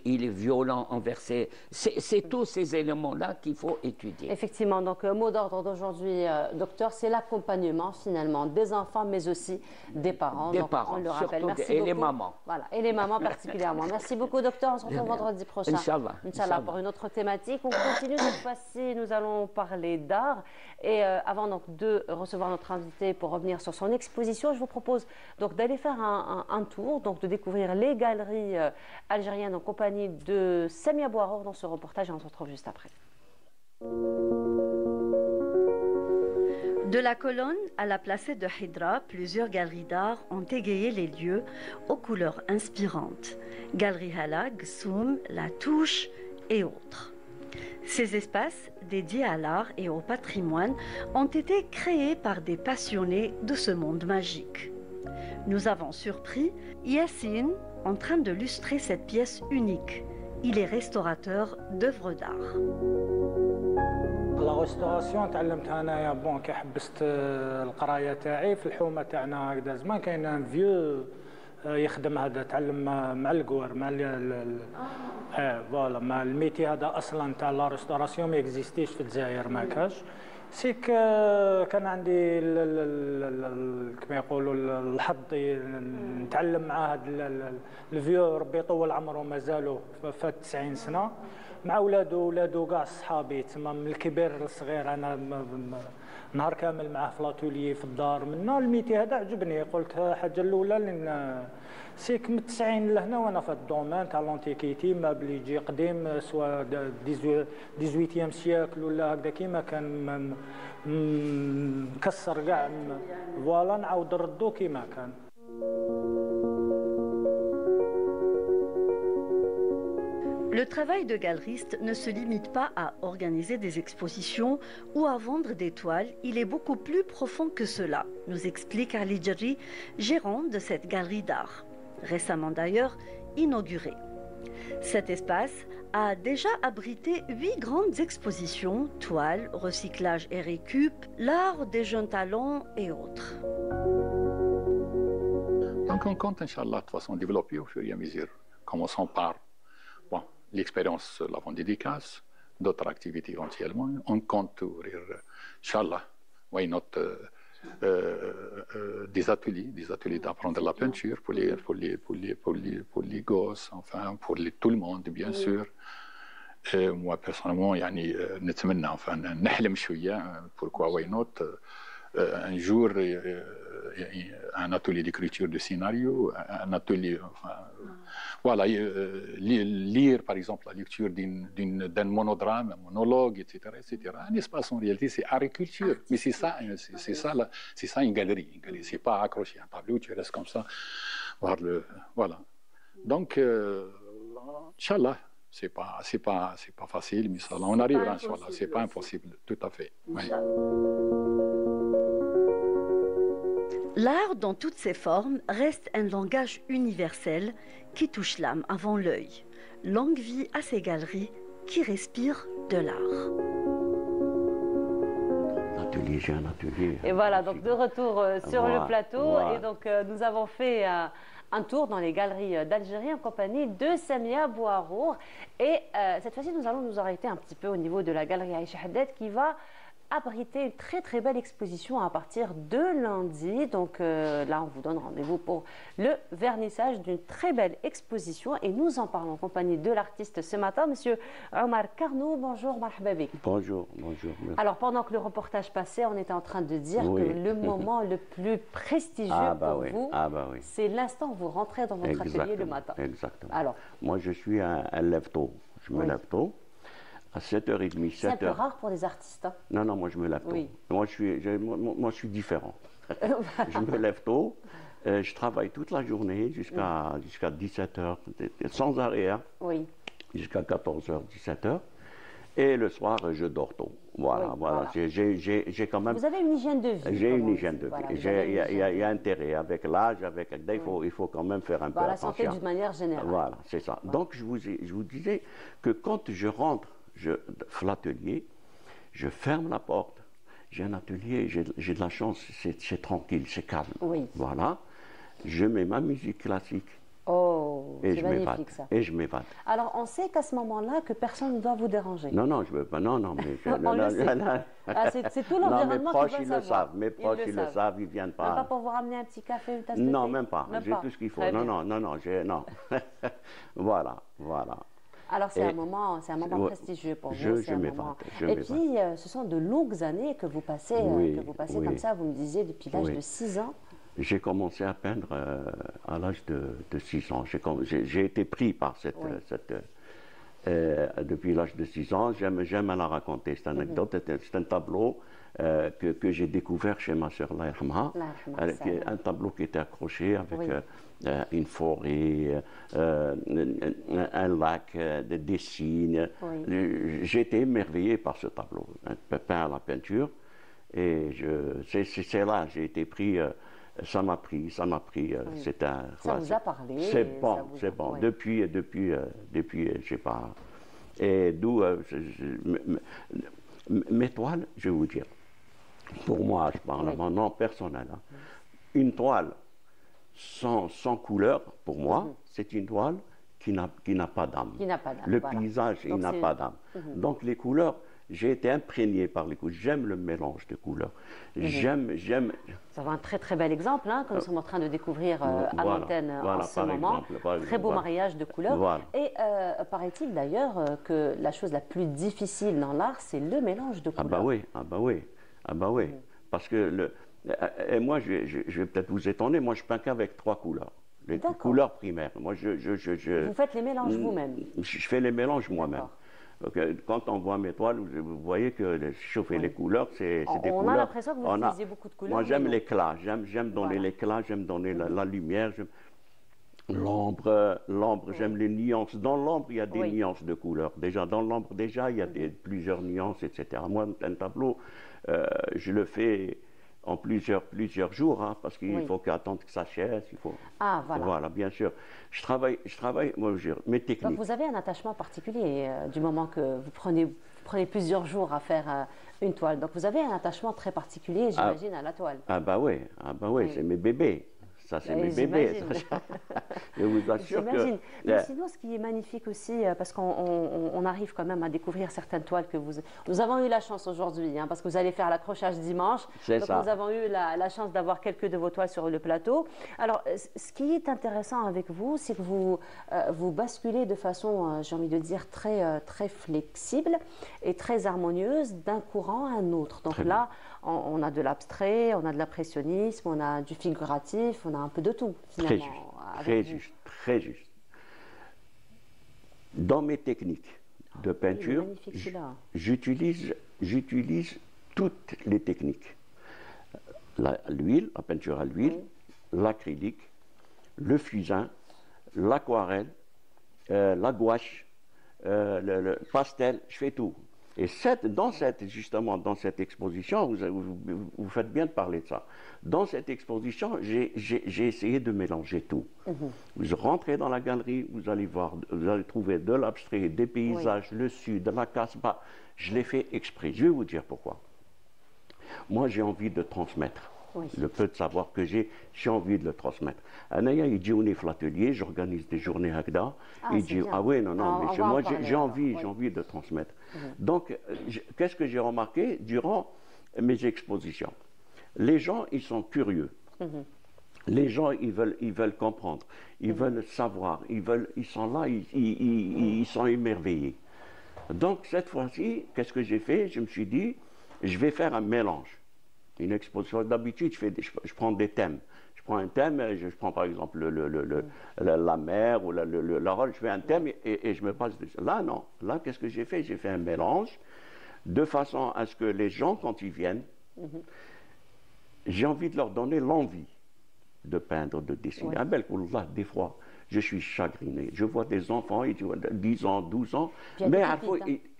il est violent envers ses... C'est tous ces éléments-là qu'il faut étudier. Effectivement, donc mot d'ordre d'aujourd'hui, docteur, c'est l'accompagnement finalement des enfants, mais aussi des parents. Des parents, on le rappelle. surtout, et les mamans. Voilà, et les mamans particulièrement. Merci beaucoup, docteur. On se retrouve vendredi prochain. Inch'Allah. Pour une autre thématique. On continue cette fois-ci, nous allons parler d'art. Et avant donc de recevoir notre invité pour revenir sur son exposition, je vous propose donc d'aller faire un tour, donc de découvrir les galeries algériennes en compagnie de Samia Bouarour dans ce reportage et on se retrouve juste après. De la colonne à la placette de Hydra, plusieurs galeries d'art ont égayé les lieux aux couleurs inspirantes. Galerie Halag, Soum, La Touche et autres. Ces espaces dédiés à l'art et au patrimoine ont été créés par des passionnés de ce monde magique. Nous avons surpris Yassine en train de lustrer cette pièce unique. Il est restaurateur d'œuvres d'art. La restauration تعلمتها انايا بون كي حبست القرايه تاعي في الحومه تاعنا هكذا زمان كاين ان فيو يخدم هذا تعلم مع القوار مع فوالا مع الميتي هذا اصلا تاع لا ريستوراسيون ما اكزيستيش في الجزائر ما كاش سيك كان عندي كما يقولوا الحظ نتعلم مع هذا الفيو ربي يطول عمره مازالوا فات 90 سنه مع ولادو كاع صحابي تما من الكبير للصغير انا نهار كامل معاه في لاتولي في الدار منا الميتي هذا عجبني قلت الحاجه الاولى لان سيك من 90 لهنا وانا في الدومين تاع لونتيكيتي ما بلي يجي قديم سوا 18 سياكل ولا هكذا كيما كان مكسر كاع فوالا نعاود نردو كيما كان. Le travail de galeriste ne se limite pas à organiser des expositions ou à vendre des toiles, il est beaucoup plus profond que cela, nous explique Ali Djerri, gérant de cette galerie d'art, récemment d'ailleurs inaugurée. Cet espace a déjà abrité 8 grandes expositions, toiles, recyclage et récup, l'art des jeunes talents et autres. Donc on compte, Inch'Allah, de toute façon développer au fur et à mesure, commençons par l'expérience l'avant-dédicace, d'autres activités éventuellement. On compte ouvrir, Inch'Allah, why not, des ateliers d'apprendre la peinture pour les gosses, enfin pour tout le monde, bien sûr. Moi, personnellement, يعني نتمنى, enfin, نحلم شوية, pourquoi why not, un jour, un atelier d'écriture de scénario, un atelier, enfin, voilà, lire par exemple la lecture d'un monodrame, un monologue, etc., etc. Un espace en réalité, c'est agriculture, mais c'est ça une galerie. C'est pas accroché à un tableau, tu restes comme ça, voir voilà. Donc, Inch'Allah. C'est pas facile, mais ça, on arrivera, Inch'Allah. C'est pas impossible, tout à fait. Oui. L'art, dans toutes ses formes, reste un langage universel qui touche l'âme avant l'œil. Longue vie à ces galeries qui respirent de l'art. J'ai un atelier. Et voilà, donc de retour sur le plateau. Voilà. Et donc, nous avons fait un tour dans les galeries d'Algérie en compagnie de Samia Bouarour. Et cette fois-ci, nous allons nous arrêter un petit peu au niveau de la galerie Aïcha Haddad qui va abriter une très très belle exposition à partir de lundi. Donc là, on vous donne rendez-vous pour le vernissage d'une très belle exposition. Et nous en parlons en compagnie de l'artiste ce matin, Monsieur Omar Karnou. Bonjour, marhaba bik. Bonjour, bonjour. Alors, pendant que le reportage passait, on était en train de dire Oui. que le moment le plus prestigieux pour vous, c'est l'instant où vous rentrez dans votre atelier le matin. Exactement. Alors, moi, je suis un lève-tôt. Je me lève tôt. À 7h30, 7h. C'est un peu rare pour des artistes. Hein. Non, moi je me lève tôt. Oui. Moi, je suis différent. Je me lève tôt, je travaille toute la journée jusqu'à 17h, sans arrêt, hein, oui. jusqu'à 14h, 17h. Et le soir, je dors tôt. Voilà, Oui, voilà. J'ai quand même... Vous avez une hygiène de vie. J'ai une hygiène de vie. Voilà, Il y a intérêt avec l'âge, il faut quand même faire un peu la attention. santé d'une manière générale. Voilà, c'est ça. Voilà. Donc, je vous disais que quand je rentre l'atelier, je ferme la porte. J'ai un atelier, j'ai de la chance, c'est tranquille, c'est calme. Oui. Voilà. Je mets ma musique classique. Oh, c'est magnifique ça. Et je m'évade. Alors, on sait qu'à ce moment-là, que personne ne doit vous déranger. Non, je veux pas. Non, mais... On le sait. Ah, c'est tout l'environnement qui doit savoir. Mes proches, ils le savent. Mes proches, ils le savent, ils viennent pas. Même pas pour vous ramener un petit café, une tasse de thé? Non, même pas. J'ai tout ce qu'il faut. Non. Voilà. Alors, c'est un moment prestigieux pour vous. Je m'évade. Et puis, ce sont de longues années que vous passez, comme ça, vous me disiez, depuis l'âge de 6 ans. J'ai commencé à peindre à l'âge de 6 ans. J'ai été pris par depuis l'âge de 6 ans. J'aime à la raconter, cette anecdote. C'est un tableau que j'ai découvert chez ma sœur, un tableau qui était accroché avec une forêt, un lac, des signes. J'ai été émerveillé par ce tableau, peint à la peinture. Et c'est là, j'ai été pris... Ça m'a pris. C'est un. Ça vous a parlé. C'est bon. Depuis, je sais pas. Et d'où mes toiles, je vais vous dire. Pour moi, je parle à mon nom personnel. Hein. Une toile sans couleur, pour moi, c'est une toile qui n'a pas d'âme. Le paysage, il n'a pas d'âme. Donc les couleurs. J'ai été imprégné par les couleurs. J'aime le mélange de couleurs. J'aime. Ça va un très très bel exemple que nous sommes en train de découvrir à l'antenne en ce moment. Très beau mariage de couleurs. Voilà. Et paraît-il d'ailleurs que la chose la plus difficile dans l'art, c'est le mélange de couleurs. Ah bah oui. Parce que et moi, je vais peut-être vous étonner. Moi, je peins qu'avec 3 couleurs. Les couleurs primaires. Moi, Vous faites les mélanges vous-même. Je fais les mélanges moi-même. Donc, quand on voit mes toiles, vous voyez que chauffer les couleurs, c'est des couleurs. On a l'impression que vous utilisez beaucoup de couleurs. Moi, j'aime l'éclat. J'aime donner l'éclat, j'aime donner la lumière. L'ombre, j'aime les nuances. Dans l'ombre, il y a des nuances de couleurs. Dans l'ombre, il y a plusieurs nuances, etc. Moi, un tableau, je le fais en plusieurs jours, hein, parce qu'il faut attendre que ça sèche. Voilà, bien sûr. Je travaille, moi, mes techniques. Donc, vous avez un attachement particulier du moment que vous prenez plusieurs jours à faire une toile. Donc, vous avez un attachement très particulier, j'imagine, à la toile. Ah bah oui, c'est mes bébés. Ça, c'est Oui, mes bébés. j'imagine. Je vous assure que... J'imagine. Mais sinon, ce qui est magnifique aussi, parce qu'on arrive quand même à découvrir certaines toiles que vous... Nous avons eu la chance aujourd'hui, hein, parce que vous allez faire l'accrochage dimanche. C'est donc ça. nous avons eu la chance d'avoir quelques de vos toiles sur le plateau. Alors, ce qui est intéressant avec vous, c'est que vous basculez de façon, j'ai envie de dire, très flexible et très harmonieuse d'un courant à un autre. Donc Très là, on a de l'abstrait, on a de l'impressionnisme, on a du figuratif, on a un peu de tout, Très finalement. juste, avec très vous. juste, très juste. Dans mes techniques de Il est peinture, magnifique, celui-là. j'utilise toutes les techniques. L'huile, la peinture à l'huile, l'acrylique, le fusain, l'aquarelle, la gouache, le pastel, je fais tout. Et justement, dans cette exposition, vous faites bien de parler de ça. Dans cette exposition, j'ai essayé de mélanger tout. Vous rentrez dans la galerie, vous allez voir, vous allez trouver de l'abstrait, des paysages, le sud, de la Casbah. Je l'ai fait exprès. Je vais vous dire pourquoi. Moi, j'ai envie de transmettre. Le peu de savoir que j'ai envie de le transmettre. Anaya, il dit on est l'atelier, j'organise des journées Hagda. Il dit ah oui, non, mais moi j'ai envie de transmettre. Donc, qu'est-ce que j'ai remarqué durant mes expositions? Les gens, ils sont curieux. Les gens, ils veulent comprendre, ils veulent savoir, ils sont là, ils sont émerveillés. Donc, cette fois-ci, qu'est-ce que j'ai fait? Je me suis dit, je vais faire un mélange. Une exposition, d'habitude, je prends des thèmes. Je prends un thème, je prends par exemple la mer ou la rôle, je fais un thème et je me passe de ça. Là, non. Là, qu'est-ce que j'ai fait? J'ai fait un mélange de façon à ce que les gens, quand ils viennent, j'ai envie de leur donner l'envie de peindre, de dessiner. Ah ben, des fois, je suis chagriné. Je vois des enfants, ils ont 10 ans, 12 ans, mais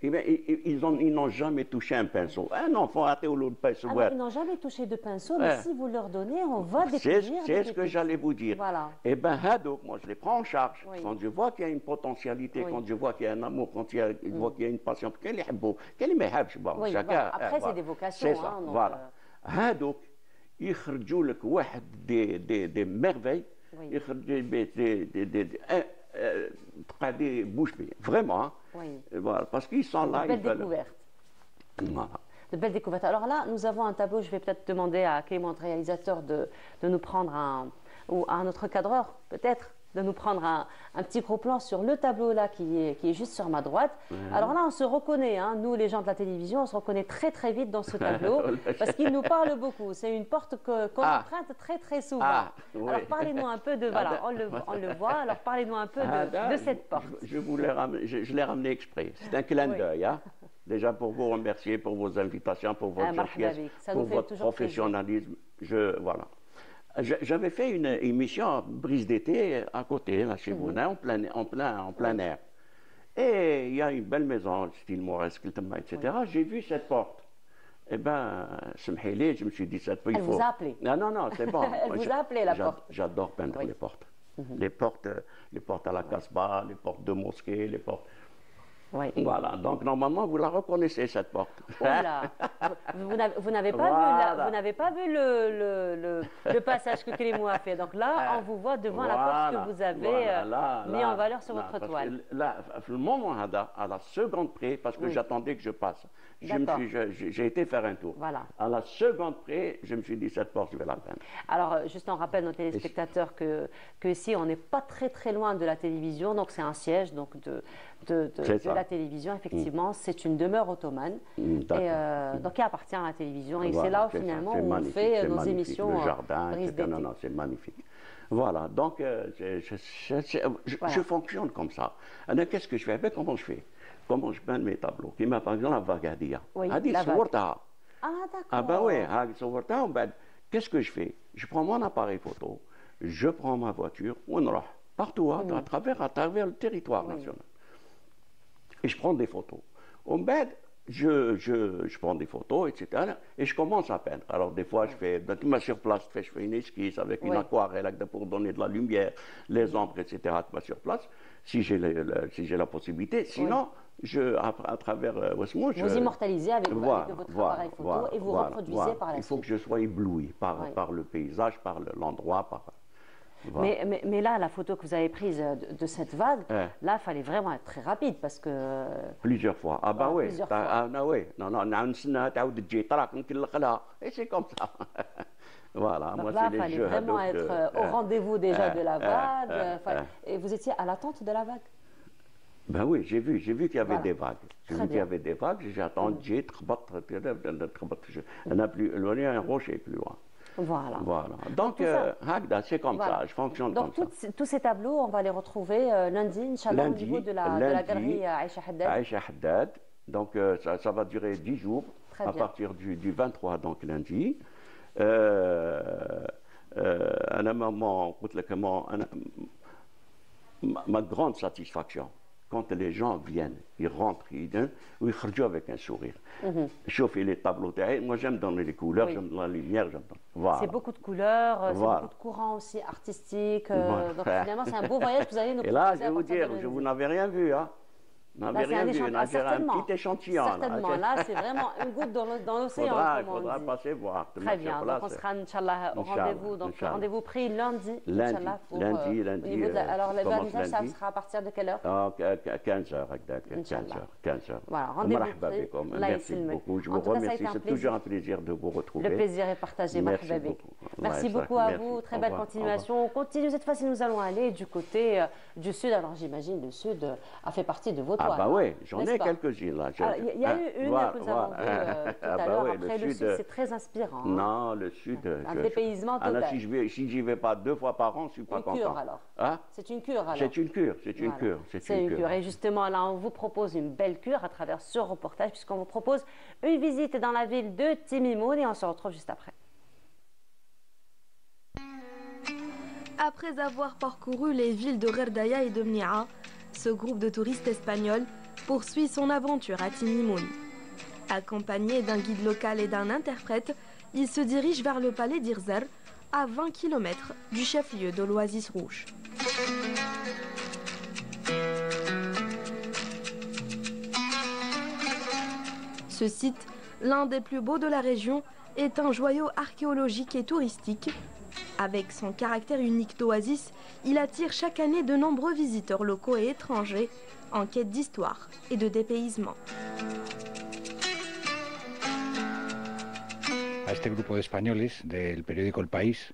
ils n'ont jamais touché un pinceau. Un enfant a été au pinceau. Ils n'ont jamais touché de pinceau, mais si vous leur donnez, on va découvrir. C'est ce que j'allais vous dire. Voilà. Eh bien, moi, je les prends en charge. Quand je vois qu'il y a une potentialité, quand je vois qu'il y a un amour, quand je vois qu'il y a une passion, après, c'est des vocations. C'est ça, voilà. هادوك يخرجوا لك واحد des merveilles. Bouche bée, vraiment. Voilà, parce qu'ils sont là. De belles découvertes. Voilà. De belles découvertes. Alors là, nous avons un tableau. Je vais peut-être demander à Clément, notre réalisateur, de nous prendre ou à notre cadreur, peut-être, de nous prendre un petit gros plan sur le tableau là qui est juste sur ma droite. Alors là, on se reconnaît, hein, nous les gens de la télévision, on se reconnaît très très vite dans ce tableau parce qu'il nous parle beaucoup. C'est une porte qu'on emprunte très très souvent. Alors parlez-nous un peu de, voilà, on le voit, alors parlez-nous un peu de cette porte. Je l'ai ramené exprès. C'est un clin d'œil. Hein. Déjà pour vous remercier pour vos invitations, pour votre gentillesse, pour votre professionnalisme. Voilà. J'avais fait une émission Brise d'été à côté, là, chez vous, en plein air. Et il y a une belle maison, style mauresque, etc. J'ai vu cette porte. Eh bien, je me suis dit, cette porte, il faut... Elle vous a appelé? Non, c'est bon. Elle vous a appelé, la porte? J'adore peindre les portes. Les portes à la Casbah, les portes de mosquée, les portes... Voilà, donc normalement vous la reconnaissez cette porte. Oh là. Vous n'avez pas vu le passage que Clément a fait. Donc là, on vous voit devant la porte que vous avez mis en valeur sur votre toile. Là, le moment à la seconde près, parce que j'attendais que je passe, j'ai été faire un tour. Voilà. À la seconde près, je me suis dit cette porte, je vais la peindre. Alors, juste on rappelle nos téléspectateurs que ici, on n'est pas très très loin de la télévision, donc c'est un siège donc de la télévision, effectivement, c'est une demeure ottomane, donc qui appartient à la télévision, et c'est là où finalement on fait nos émissions. Le jardin, non, c'est magnifique. Voilà, donc je fonctionne comme ça. Alors qu'est-ce que je fais? Comment je fais? Comment je peins mes tableaux? Qui m'a par exemple la Vagadia. Ah ben oui, qu'est-ce que je fais? Je prends mon appareil photo, je prends ma voiture, partout, à travers le territoire national. Et je prends des photos. Je prends des photos, etc. Et je commence à peindre. Alors, des fois, je fais sur place, je fais une esquisse avec une aquarelle pour donner de la lumière, les ombres, etc. sur place, si j'ai la possibilité. Sinon, à travers vous immortalisez avec votre appareil photo et vous reproduisez par la suite. Il faut que je sois ébloui par le paysage, par l'endroit, Voilà. Mais là, la photo que vous avez prise de cette vague, là, il fallait vraiment être très rapide parce que... Plusieurs fois. Ah bah oui. Plusieurs fois. Ah oui. Non, et c'est comme ça. Voilà, Donc moi là, c'est il les fallait jeux. vraiment être au rendez-vous déjà de la vague. Et vous étiez à l'attente de la vague? Ben oui, j'ai vu qu'il y avait des vagues. J'ai vu qu'il y bien. avait des vagues, j'ai attendu, j'ai on n'a plus éloigné un rocher plus loin. Voilà. Voilà. Donc, c'est comme ça, je fonctionne Donc, comme ça. tous ces tableaux, on va les retrouver lundi, Inch'Allah, au niveau de la galerie Aïcha Haddad. Aïcha Haddad. Donc, ça va durer 10 jours, Très à bien. partir du 23, donc lundi. Ma grande satisfaction, quand les gens viennent, ils rentrent, ils sortent avec un sourire. Chauffer les tableaux, moi j'aime donner les couleurs, Oui. j'aime donner la lumière, voilà. C'est beaucoup de couleurs, c'est Voilà. beaucoup de courants aussi artistiques. Voilà. Donc finalement, c'est un beau voyage que vous allez nous Et là, proposer je vais à vous partir dire, de lundi. vous n'avez rien vu, hein. Vous n'avez rien vu, on a certainement. un petit échantillon. Certainement, là, c'est vraiment une goutte dans l'océan, Il comme faudra on dit. passer voir. Très bien, donc on sera, Inch'Allah, au rendez-vous. Donc rendez-vous pris lundi, Inch'Allah. Lundi. Alors le commence vernissage, ça lundi. sera à partir de quelle heure? 15h, 15h. Voilà, rendez-vous Marhaba pris. bikum. Allah Merci ysilmek. beaucoup, je En vous tout cas, ça a remercie, été un c'est plaisir. toujours un plaisir de vous retrouver. Le plaisir est partagé, Merci marhaba bik. beaucoup. Merci Allah beaucoup à merci. vous, très Au belle revoir. continuation. On continue cette fois-ci, nous allons aller du côté du sud. Alors j'imagine le sud a fait partie de vos toiles. Ah bah oui, j'en ai n'est-ce pas? quelques-uns là. Il y a eu une que nous avons vue tout à l'heure. Après, le sud, c'est très inspirant. Non, le sud. Un dépaysement total. Si j'y vais pas 2 fois par an, je ne suis pas content. Une cure alors. Hein? C'est une cure alors. C'est une cure, c'est une Voilà. cure. C'est une cure. Et justement, là, on vous propose une belle cure à travers ce reportage, puisqu'on vous propose une visite dans la ville de Timimoun et on se retrouve juste après. Après avoir parcouru les villes de Gerdaya et de Mnia, ce groupe de touristes espagnols poursuit son aventure à Timimoun. Accompagné d'un guide local et d'un interprète, il se dirige vers le palais d'Irzer, à 20 km du chef-lieu de l'Oasis Rouge. Ce site, l'un des plus beaux de la région, est un joyau archéologique et touristique. Avec son caractère unique d'oasis, il attire chaque année de nombreux visiteurs locaux et étrangers en quête d'histoire et de dépaysement. A este grupo de españoles del periódico El País.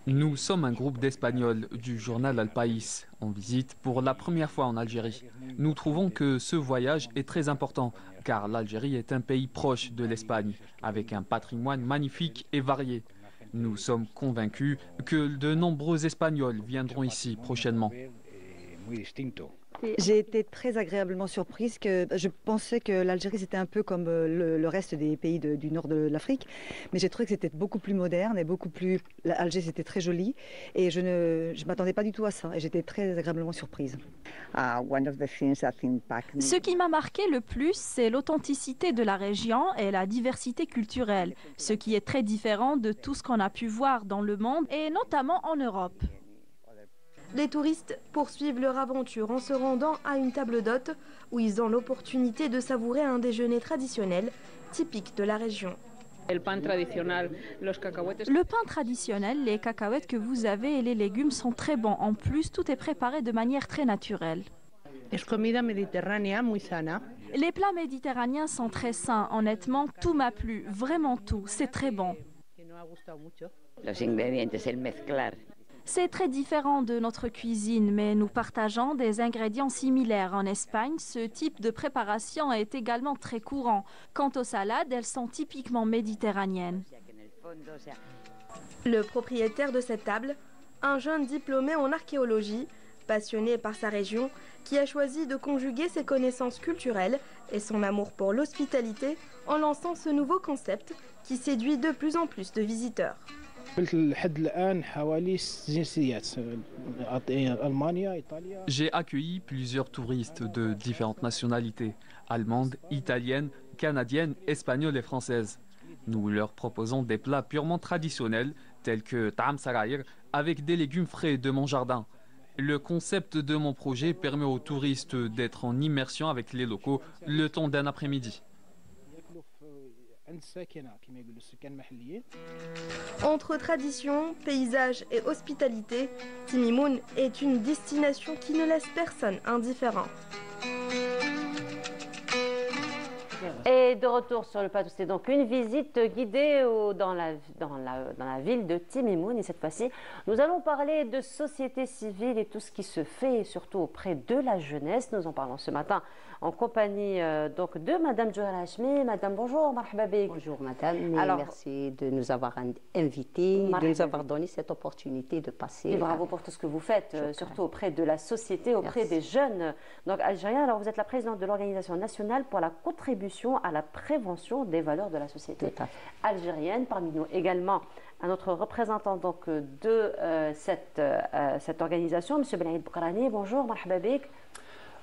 Nous sommes un groupe d'Espagnols du journal Al País en visite pour la première fois en Algérie. Nous trouvons que ce voyage est très important car l'Algérie est un pays proche de l'Espagne avec un patrimoine magnifique et varié. Nous sommes convaincus que de nombreux Espagnols viendront ici prochainement. J'ai été très agréablement surprise. Je pensais que l'Algérie c'était un peu comme le reste des pays du nord de l'Afrique, mais j'ai trouvé que c'était beaucoup plus moderne et beaucoup plus. L'Alger c'était très joli et je ne m'attendais pas du tout à ça et j'étais très agréablement surprise. Ce qui m'a marqué le plus, c'est l'authenticité de la région et la diversité culturelle, ce qui est très différent de tout ce qu'on a pu voir dans le monde et notamment en Europe. Les touristes poursuivent leur aventure en se rendant à une table d'hôte où ils ont l'opportunité de savourer un déjeuner traditionnel typique de la région. Le pain traditionnel, les cacahuètes que vous avez et les légumes sont très bons. En plus, tout est préparé de manière très naturelle. Les plats méditerranéens sont très sains. Honnêtement, tout m'a plu. Vraiment tout. C'est très bon. C'est très différent de notre cuisine, mais nous partageons des ingrédients similaires. En Espagne, ce type de préparation est également très courant. Quant aux salades, elles sont typiquement méditerranéennes. Le propriétaire de cette table, un jeune diplômé en archéologie, passionné par sa région, qui a choisi de conjuguer ses connaissances culturelles et son amour pour l'hospitalité en lançant ce nouveau concept qui séduit de plus en plus de visiteurs. J'ai accueilli plusieurs touristes de différentes nationalités, allemandes, italiennes, canadiennes, espagnoles et françaises. Nous leur proposons des plats purement traditionnels tels que ta'am saraïr avec des légumes frais de mon jardin. Le concept de mon projet permet aux touristes d'être en immersion avec les locaux le temps d'un après-midi. Entre tradition, paysage et hospitalité, Timimoun est une destination qui ne laisse personne indifférent. Et de retour sur le plateau, c'est donc une visite guidée dans la ville de Timimoun. Et cette fois-ci, nous allons parler de société civile et tout ce qui se fait, surtout auprès de la jeunesse. Nous en parlons ce matin en compagnie donc de Madame Djouhara Hachmi. Madame, bonjour, marhaba bik. Bonjour Madame, alors, merci de nous avoir invités, de nous avoir donné cette opportunité de passer. Et bravo pour tout ce que vous faites, surtout auprès de la société, auprès des jeunes donc, algériens. Alors vous êtes la présidente de l'Organisation nationale pour la contribution à la prévention des valeurs de la société algérienne. Parmi nous également un autre représentant donc, de cette organisation, M. Benaïd Boukrani. Bonjour, marhaba bik.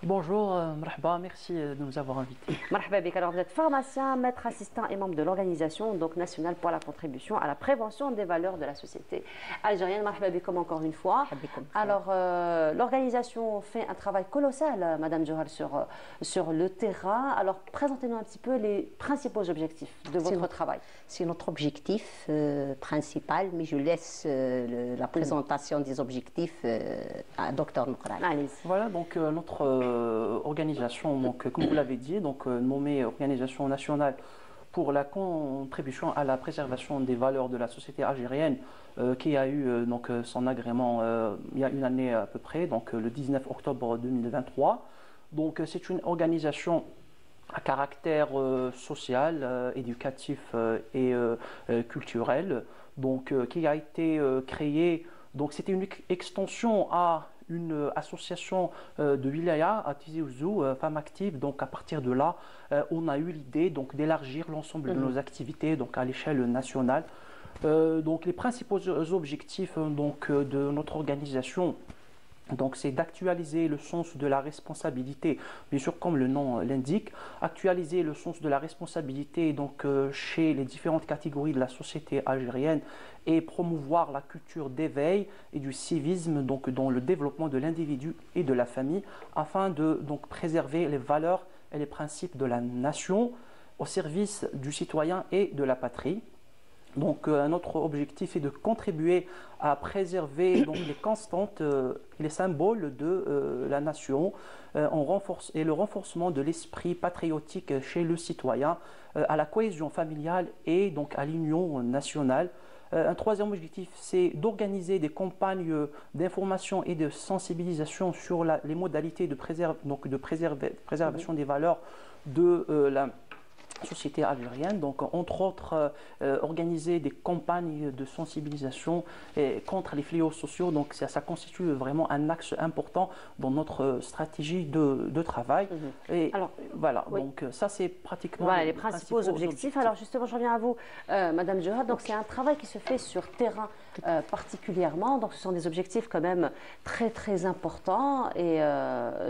Bonjour, marhaba, merci de nous avoir invités. Marhaba bik. Alors vous êtes pharmacien, maître assistant et membre de l'Organisation donc, nationale pour la contribution à la prévention des valeurs de la société algérienne. Marhaba bik comme encore une fois. Alors l'organisation fait un travail colossal, Madame Djouhara, sur le terrain. Alors présentez-nous un petit peu les principaux objectifs de votre travail. C'est notre objectif principal, mais je laisse la présentation des objectifs à Dr Boukrani. Voilà, donc notre organisation, donc, comme vous l'avez dit, donc, nommée Organisation nationale pour la contribution à la préservation des valeurs de la société algérienne, qui a eu donc, son agrément il y a une année à peu près, donc le 19 octobre 2023. Donc c'est une organisation à caractère social, éducatif et culturel, donc, qui a été créée. Donc c'était une extension à une association de wilaya à Tizi Ouzou, Femmes Actives. Donc à partir de là, on a eu l'idée d'élargir l'ensemble de nos activités donc, à l'échelle nationale. Donc les principaux objectifs donc, de notre organisation, c'est d'actualiser le sens de la responsabilité, bien sûr comme le nom l'indique, actualiser le sens de la responsabilité donc, chez les différentes catégories de la société algérienne et promouvoir la culture d'éveil et du civisme donc, dans le développement de l'individu et de la famille afin de donc, préserver les valeurs et les principes de la nation au service du citoyen et de la patrie. Donc notre objectif est de contribuer à préserver donc, les constantes et les symboles de la nation et le renforcement de l'esprit patriotique chez le citoyen, à la cohésion familiale et donc à l'union nationale. Un troisième objectif, c'est d'organiser des campagnes d'information et de sensibilisation sur les modalités de préservation des valeurs de la société algérienne, donc entre autres organiser des campagnes de sensibilisation contre les fléaux sociaux, donc ça constitue vraiment un axe important dans notre stratégie de travail. Et alors, voilà, donc ça c'est pratiquement les principaux objectifs. Alors justement, je reviens à vous, Madame Djouhara, donc c'est un travail qui se fait sur terrain particulièrement, donc ce sont des objectifs quand même très très importants et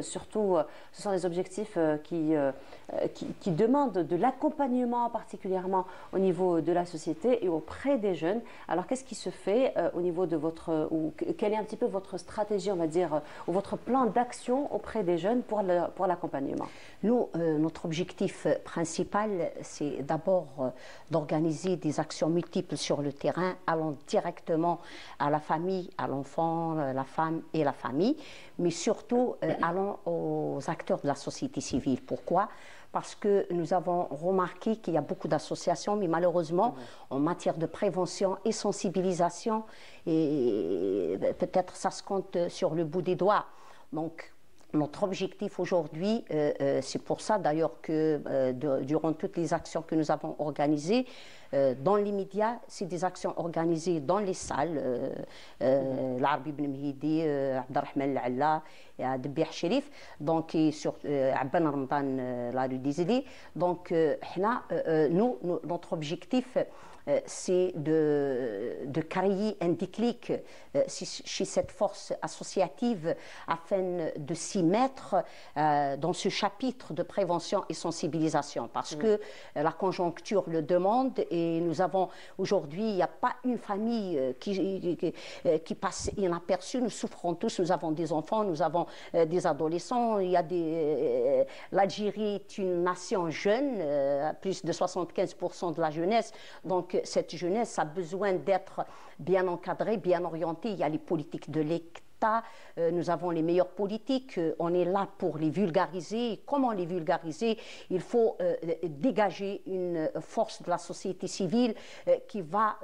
surtout ce sont des objectifs qui demandent de l'accompagnement particulièrement au niveau de la société et auprès des jeunes. Alors qu'est-ce qui se fait au niveau de votre, ou quelle est un petit peu votre stratégie, on va dire, ou votre plan d'action auprès des jeunes pour l'accompagnement? Nous, notre objectif principal, c'est d'abord d'organiser des actions multiples sur le terrain, allant directement à la famille, à l'enfant, la femme et la famille, mais surtout allant aux acteurs de la société civile. Pourquoi ? Parce que nous avons remarqué qu'il y a beaucoup d'associations, mais malheureusement, en matière de prévention et sensibilisation, et peut-être ça se compte sur le bout des doigts. Donc, notre objectif aujourd'hui, c'est pour ça d'ailleurs que durant toutes les actions que nous avons organisées, dans les médias, c'est des actions organisées dans les salles, l'Arbi Ben Mehidi, Abdelrahman Al-Alla, Debih Sherif, donc et sur Abban Ramadan, la rue des Idées. Donc, notre objectif, c'est de créer un déclic chez cette force associative afin de s'y mettre dans ce chapitre de prévention et sensibilisation, parce que la conjoncture le demande et nous avons aujourd'hui, il n'y a pas une famille qui passe inaperçue. Nous souffrons tous, nous avons des enfants, nous avons sont des adolescents. L'Algérie est une nation jeune, plus de 75% de la jeunesse. Donc cette jeunesse a besoin d'être bien encadrée, bien orientée. Il y a les politiques de l'État. Nous avons les meilleures politiques, on est là pour les vulgariser. Comment les vulgariser? Il faut dégager une force de la société civile qui va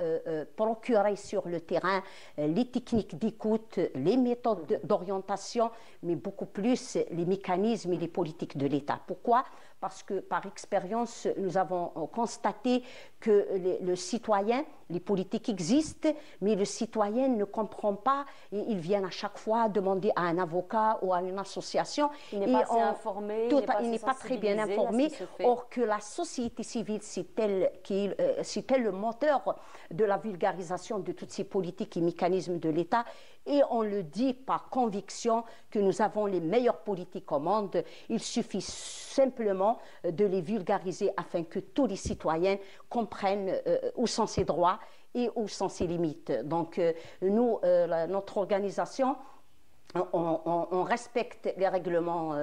procurer sur le terrain les techniques d'écoute, les méthodes d'orientation, mais beaucoup plus les mécanismes et les politiques de l'État. Pourquoi? Parce que par expérience, nous avons constaté que le citoyen, les politiques existent, mais le citoyen ne comprend pas et ils viennent à chaque fois demander à un avocat ou à une association. Il n'est pas assez informé, il n'est pas très bien informé. Or que la société civile, c'est elle le moteur de la vulgarisation de toutes ces politiques et mécanismes de l'État. Et on le dit par conviction que nous avons les meilleures politiques au monde. Il suffit simplement de les vulgariser afin que tous les citoyens comprennent où sont ses droits et où sont ses limites. Donc nous, notre organisation, on respecte les règlements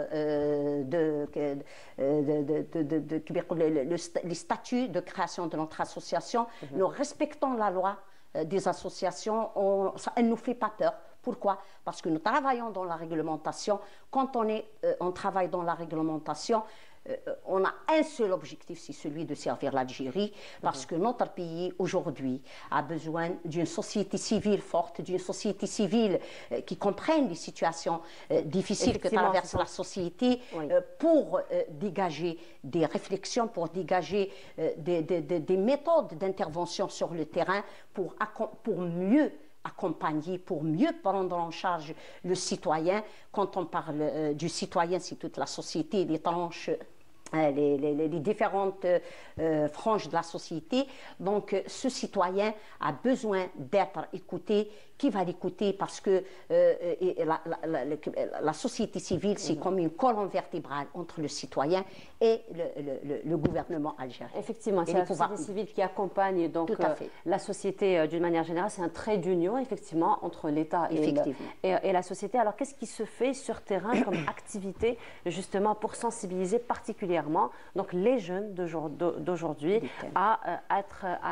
les statuts de création de notre association. Nous respectons la loi des associations, elle ne nous fait pas peur. Pourquoi? Parce que nous travaillons dans la réglementation. Quand on travaille dans la réglementation, on a un seul objectif, c'est celui de servir l'Algérie, parce que notre pays aujourd'hui a besoin d'une société civile forte, d'une société civile qui comprenne les situations difficiles que traverse la société, pour dégager des réflexions, pour dégager des méthodes d'intervention sur le terrain, pour mieux accompagner, pour mieux prendre en charge le citoyen. Quand on parle du citoyen, c'est toute la société, les tranches, les différentes franges de la société. Donc ce citoyen a besoin d'être écouté. Qui va l'écouter? Parce que la société civile, c'est comme une colonne vertébrale entre le citoyen et le gouvernement algérien. Effectivement, c'est la société civile qui accompagne donc la société d'une manière générale. C'est un trait d'union, effectivement, entre l'État et la société. Alors, qu'est-ce qui se fait sur terrain comme activité, justement, pour sensibiliser particulièrement donc, les jeunes d'aujourd'hui à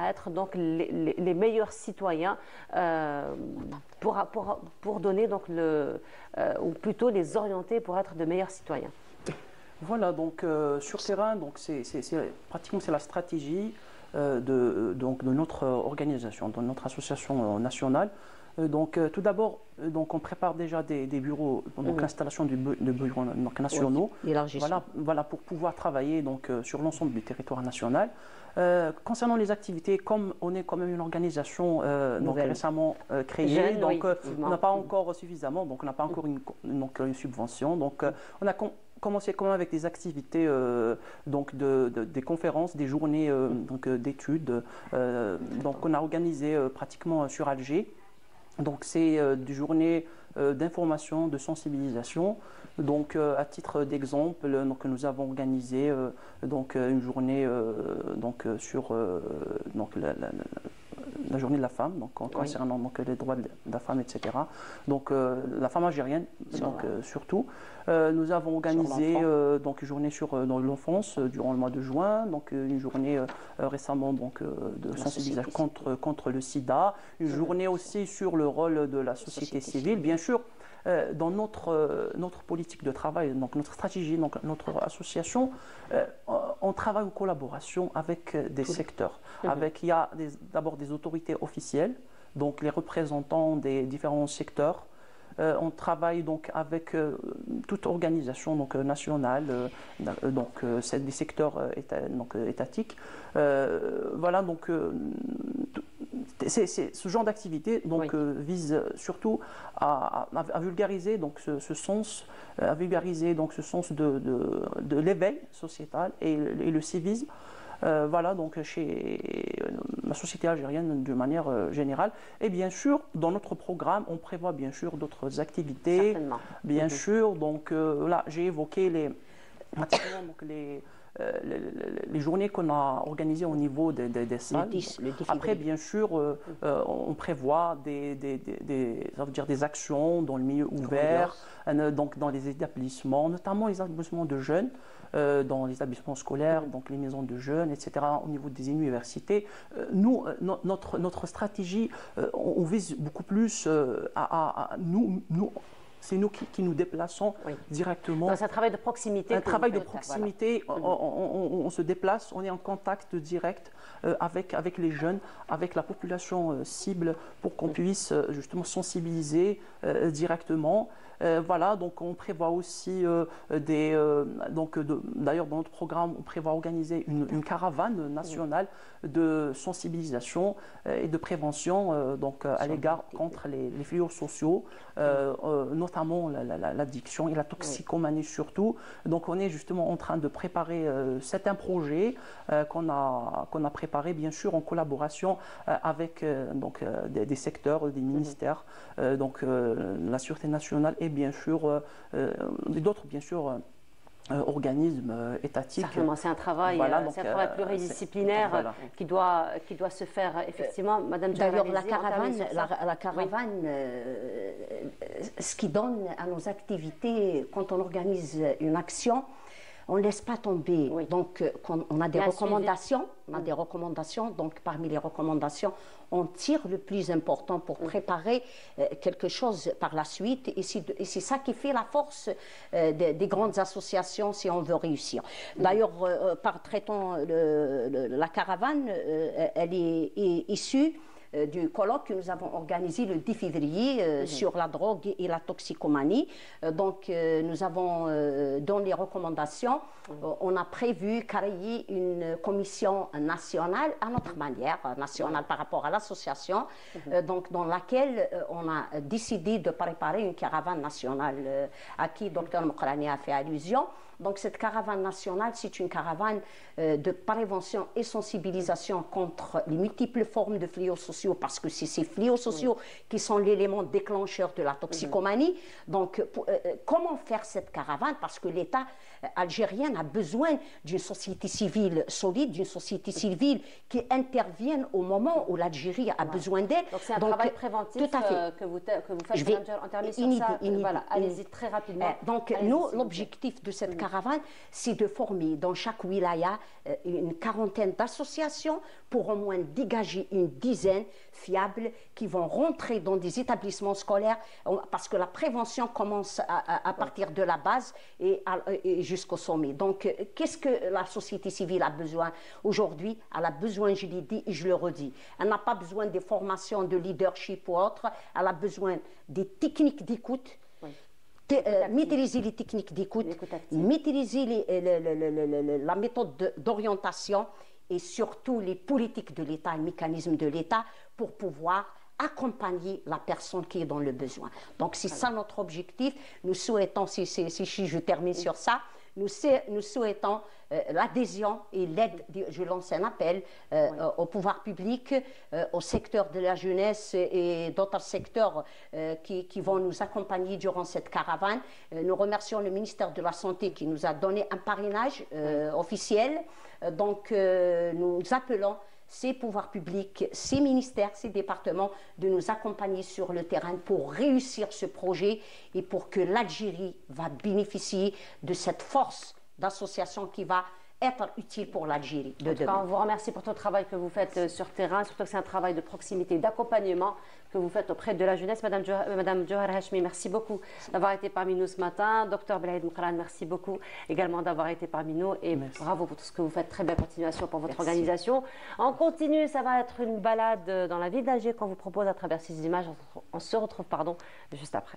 être donc les meilleurs citoyens pour donner donc ou plutôt les orienter pour être de meilleurs citoyens? Voilà, donc sur terrain, donc pratiquement c'est la stratégie de notre organisation, de notre association nationale. Donc tout d'abord, on prépare déjà des bureaux, donc l'installation de bureaux nationaux, voilà, pour pouvoir travailler donc sur l'ensemble du territoire national. Concernant les activités, comme on est quand même une organisation récemment créée, donc on n'a pas encore suffisamment, donc on n'a pas encore une subvention, donc on a commencé quand même avec des activités, des conférences, des journées d'études, donc on a organisé pratiquement sur Alger. Donc c'est des journées d'information, de sensibilisation. Donc à titre d'exemple, nous avons organisé une journée sur la journée de la femme, donc concernant les droits de la femme, etc. Donc la femme algérienne, surtout. Nous avons organisé une journée sur l'enfance durant le mois de juin, donc une journée récemment de sensibilisation contre le sida, une journée aussi sur le rôle de la société civile, bien sûr. Dans notre politique de travail, donc notre stratégie, donc notre association, on travaille en collaboration avec des secteurs. Il y a d'abord des autorités officielles, donc les représentants des différents secteurs. On travaille donc avec toute organisation nationale, c'est des secteurs étatiques. Voilà, donc ce genre d'activité vise surtout à vulgariser ce sens, de l'éveil sociétal et le civisme. Voilà, donc chez la société algérienne de manière générale. Et bien sûr, dans notre programme, on prévoit bien sûr d'autres activités. Bien sûr, donc là, j'ai évoqué les journées qu'on a organisées au niveau des salles. Après, bien sûr, on prévoit ça veut dire des actions dans le milieu ouvert, donc dans les établissements, notamment les établissements de jeunes, dans les établissements scolaires, donc les maisons de jeunes, etc., au niveau des universités. Nous, notre stratégie, on vise beaucoup plus c'est nous qui nous déplaçons directement. C'est un travail de proximité. Un travail de proximité. Voilà. On se déplace, on est en contact direct avec les jeunes, avec la population cible pour qu'on puisse justement sensibiliser directement. Voilà, donc on prévoit aussi d'ailleurs dans notre programme, on prévoit organiser une caravane nationale de sensibilisation et de prévention à l'égard contre les fléaux sociaux, notamment l'addiction et la toxicomanie surtout. Donc on est justement en train de préparer un projet qu'on a préparé bien sûr en collaboration avec des secteurs, des ministères, la Sûreté nationale et bien sûr d'autres bien sûr organismes étatiques. Certainement, c'est un travail, pluridisciplinaire qui doit se faire effectivement. Madame D'ailleurs, la caravane, ce qui donne à nos activités quand on organise une action, on ne laisse pas tomber. Donc, on a des recommandations. Donc, parmi les recommandations, on tire le plus important pour préparer quelque chose par la suite. Et c'est ça qui fait la force des grandes associations si on veut réussir. D'ailleurs, traitant la caravane, elle est issue du colloque que nous avons organisé le 10 février sur la drogue et la toxicomanie. Donc, nous avons, dans les recommandations, on a prévu créer une commission nationale à notre manière, nationale par rapport à l'association, donc dans laquelle on a décidé de préparer une caravane nationale à qui Dr Mokrani a fait allusion. Donc cette caravane nationale, c'est une caravane de prévention et sensibilisation contre les multiples formes de fléaux sociaux, parce que c'est ces fléaux sociaux qui sont l'élément déclencheur de la toxicomanie. Donc comment faire cette caravane? Parce que l'État algérien a besoin d'une société civile solide, d'une société civile qui intervienne au moment où l'Algérie a besoin d'elle. Donc c'est un travail préventif que vous faites. On termine sur ça. Voilà, allez-y très rapidement. Donc nous, l'objectif de cette caravane, c'est de former dans chaque wilaya une quarantaine d'associations pour au moins dégager une dizaine fiables qui vont rentrer dans des établissements scolaires, parce que la prévention commence à partir de la base et jusqu'au sommet. Donc, qu'est-ce que la société civile a besoin aujourd'hui? Elle a besoin, je l'ai dit et je le redis, elle n'a pas besoin des formations de leadership ou autre, elle a besoin des techniques d'écoute. Maîtriser les techniques d'écoute, maîtriser la méthode d'orientation et surtout les politiques de l'État, les mécanismes de l'État pour pouvoir accompagner la personne qui est dans le besoin. Donc c'est ça notre objectif. Nous souhaitons, si je termine sur ça, nous souhaitons l'adhésion et l'aide, je lance un appel au pouvoir public, au secteur de la jeunesse et d'autres secteurs qui vont nous accompagner durant cette caravane. Nous remercions le ministère de la Santé qui nous a donné un parrainage officiel. Donc nous appelons ces pouvoirs publics, ces ministères, ces départements de nous accompagner sur le terrain pour réussir ce projet et pour que l'Algérie va bénéficier de cette force d'association qui va être utile pour l'Algérie de demain. On vous remercie pour tout le travail que vous faites sur terrain, surtout que c'est un travail de proximité, d'accompagnement que vous faites auprès de la jeunesse. Madame Johar Hachmi, merci beaucoup d'avoir été parmi nous ce matin. Docteur Belaïd Mokrani, merci beaucoup également d'avoir été parmi nous et bravo pour tout ce que vous faites. Très belle continuation pour votre organisation. On continue, ça va être une balade dans la ville d'Alger qu'on vous propose à travers ces images. On se retrouve juste après.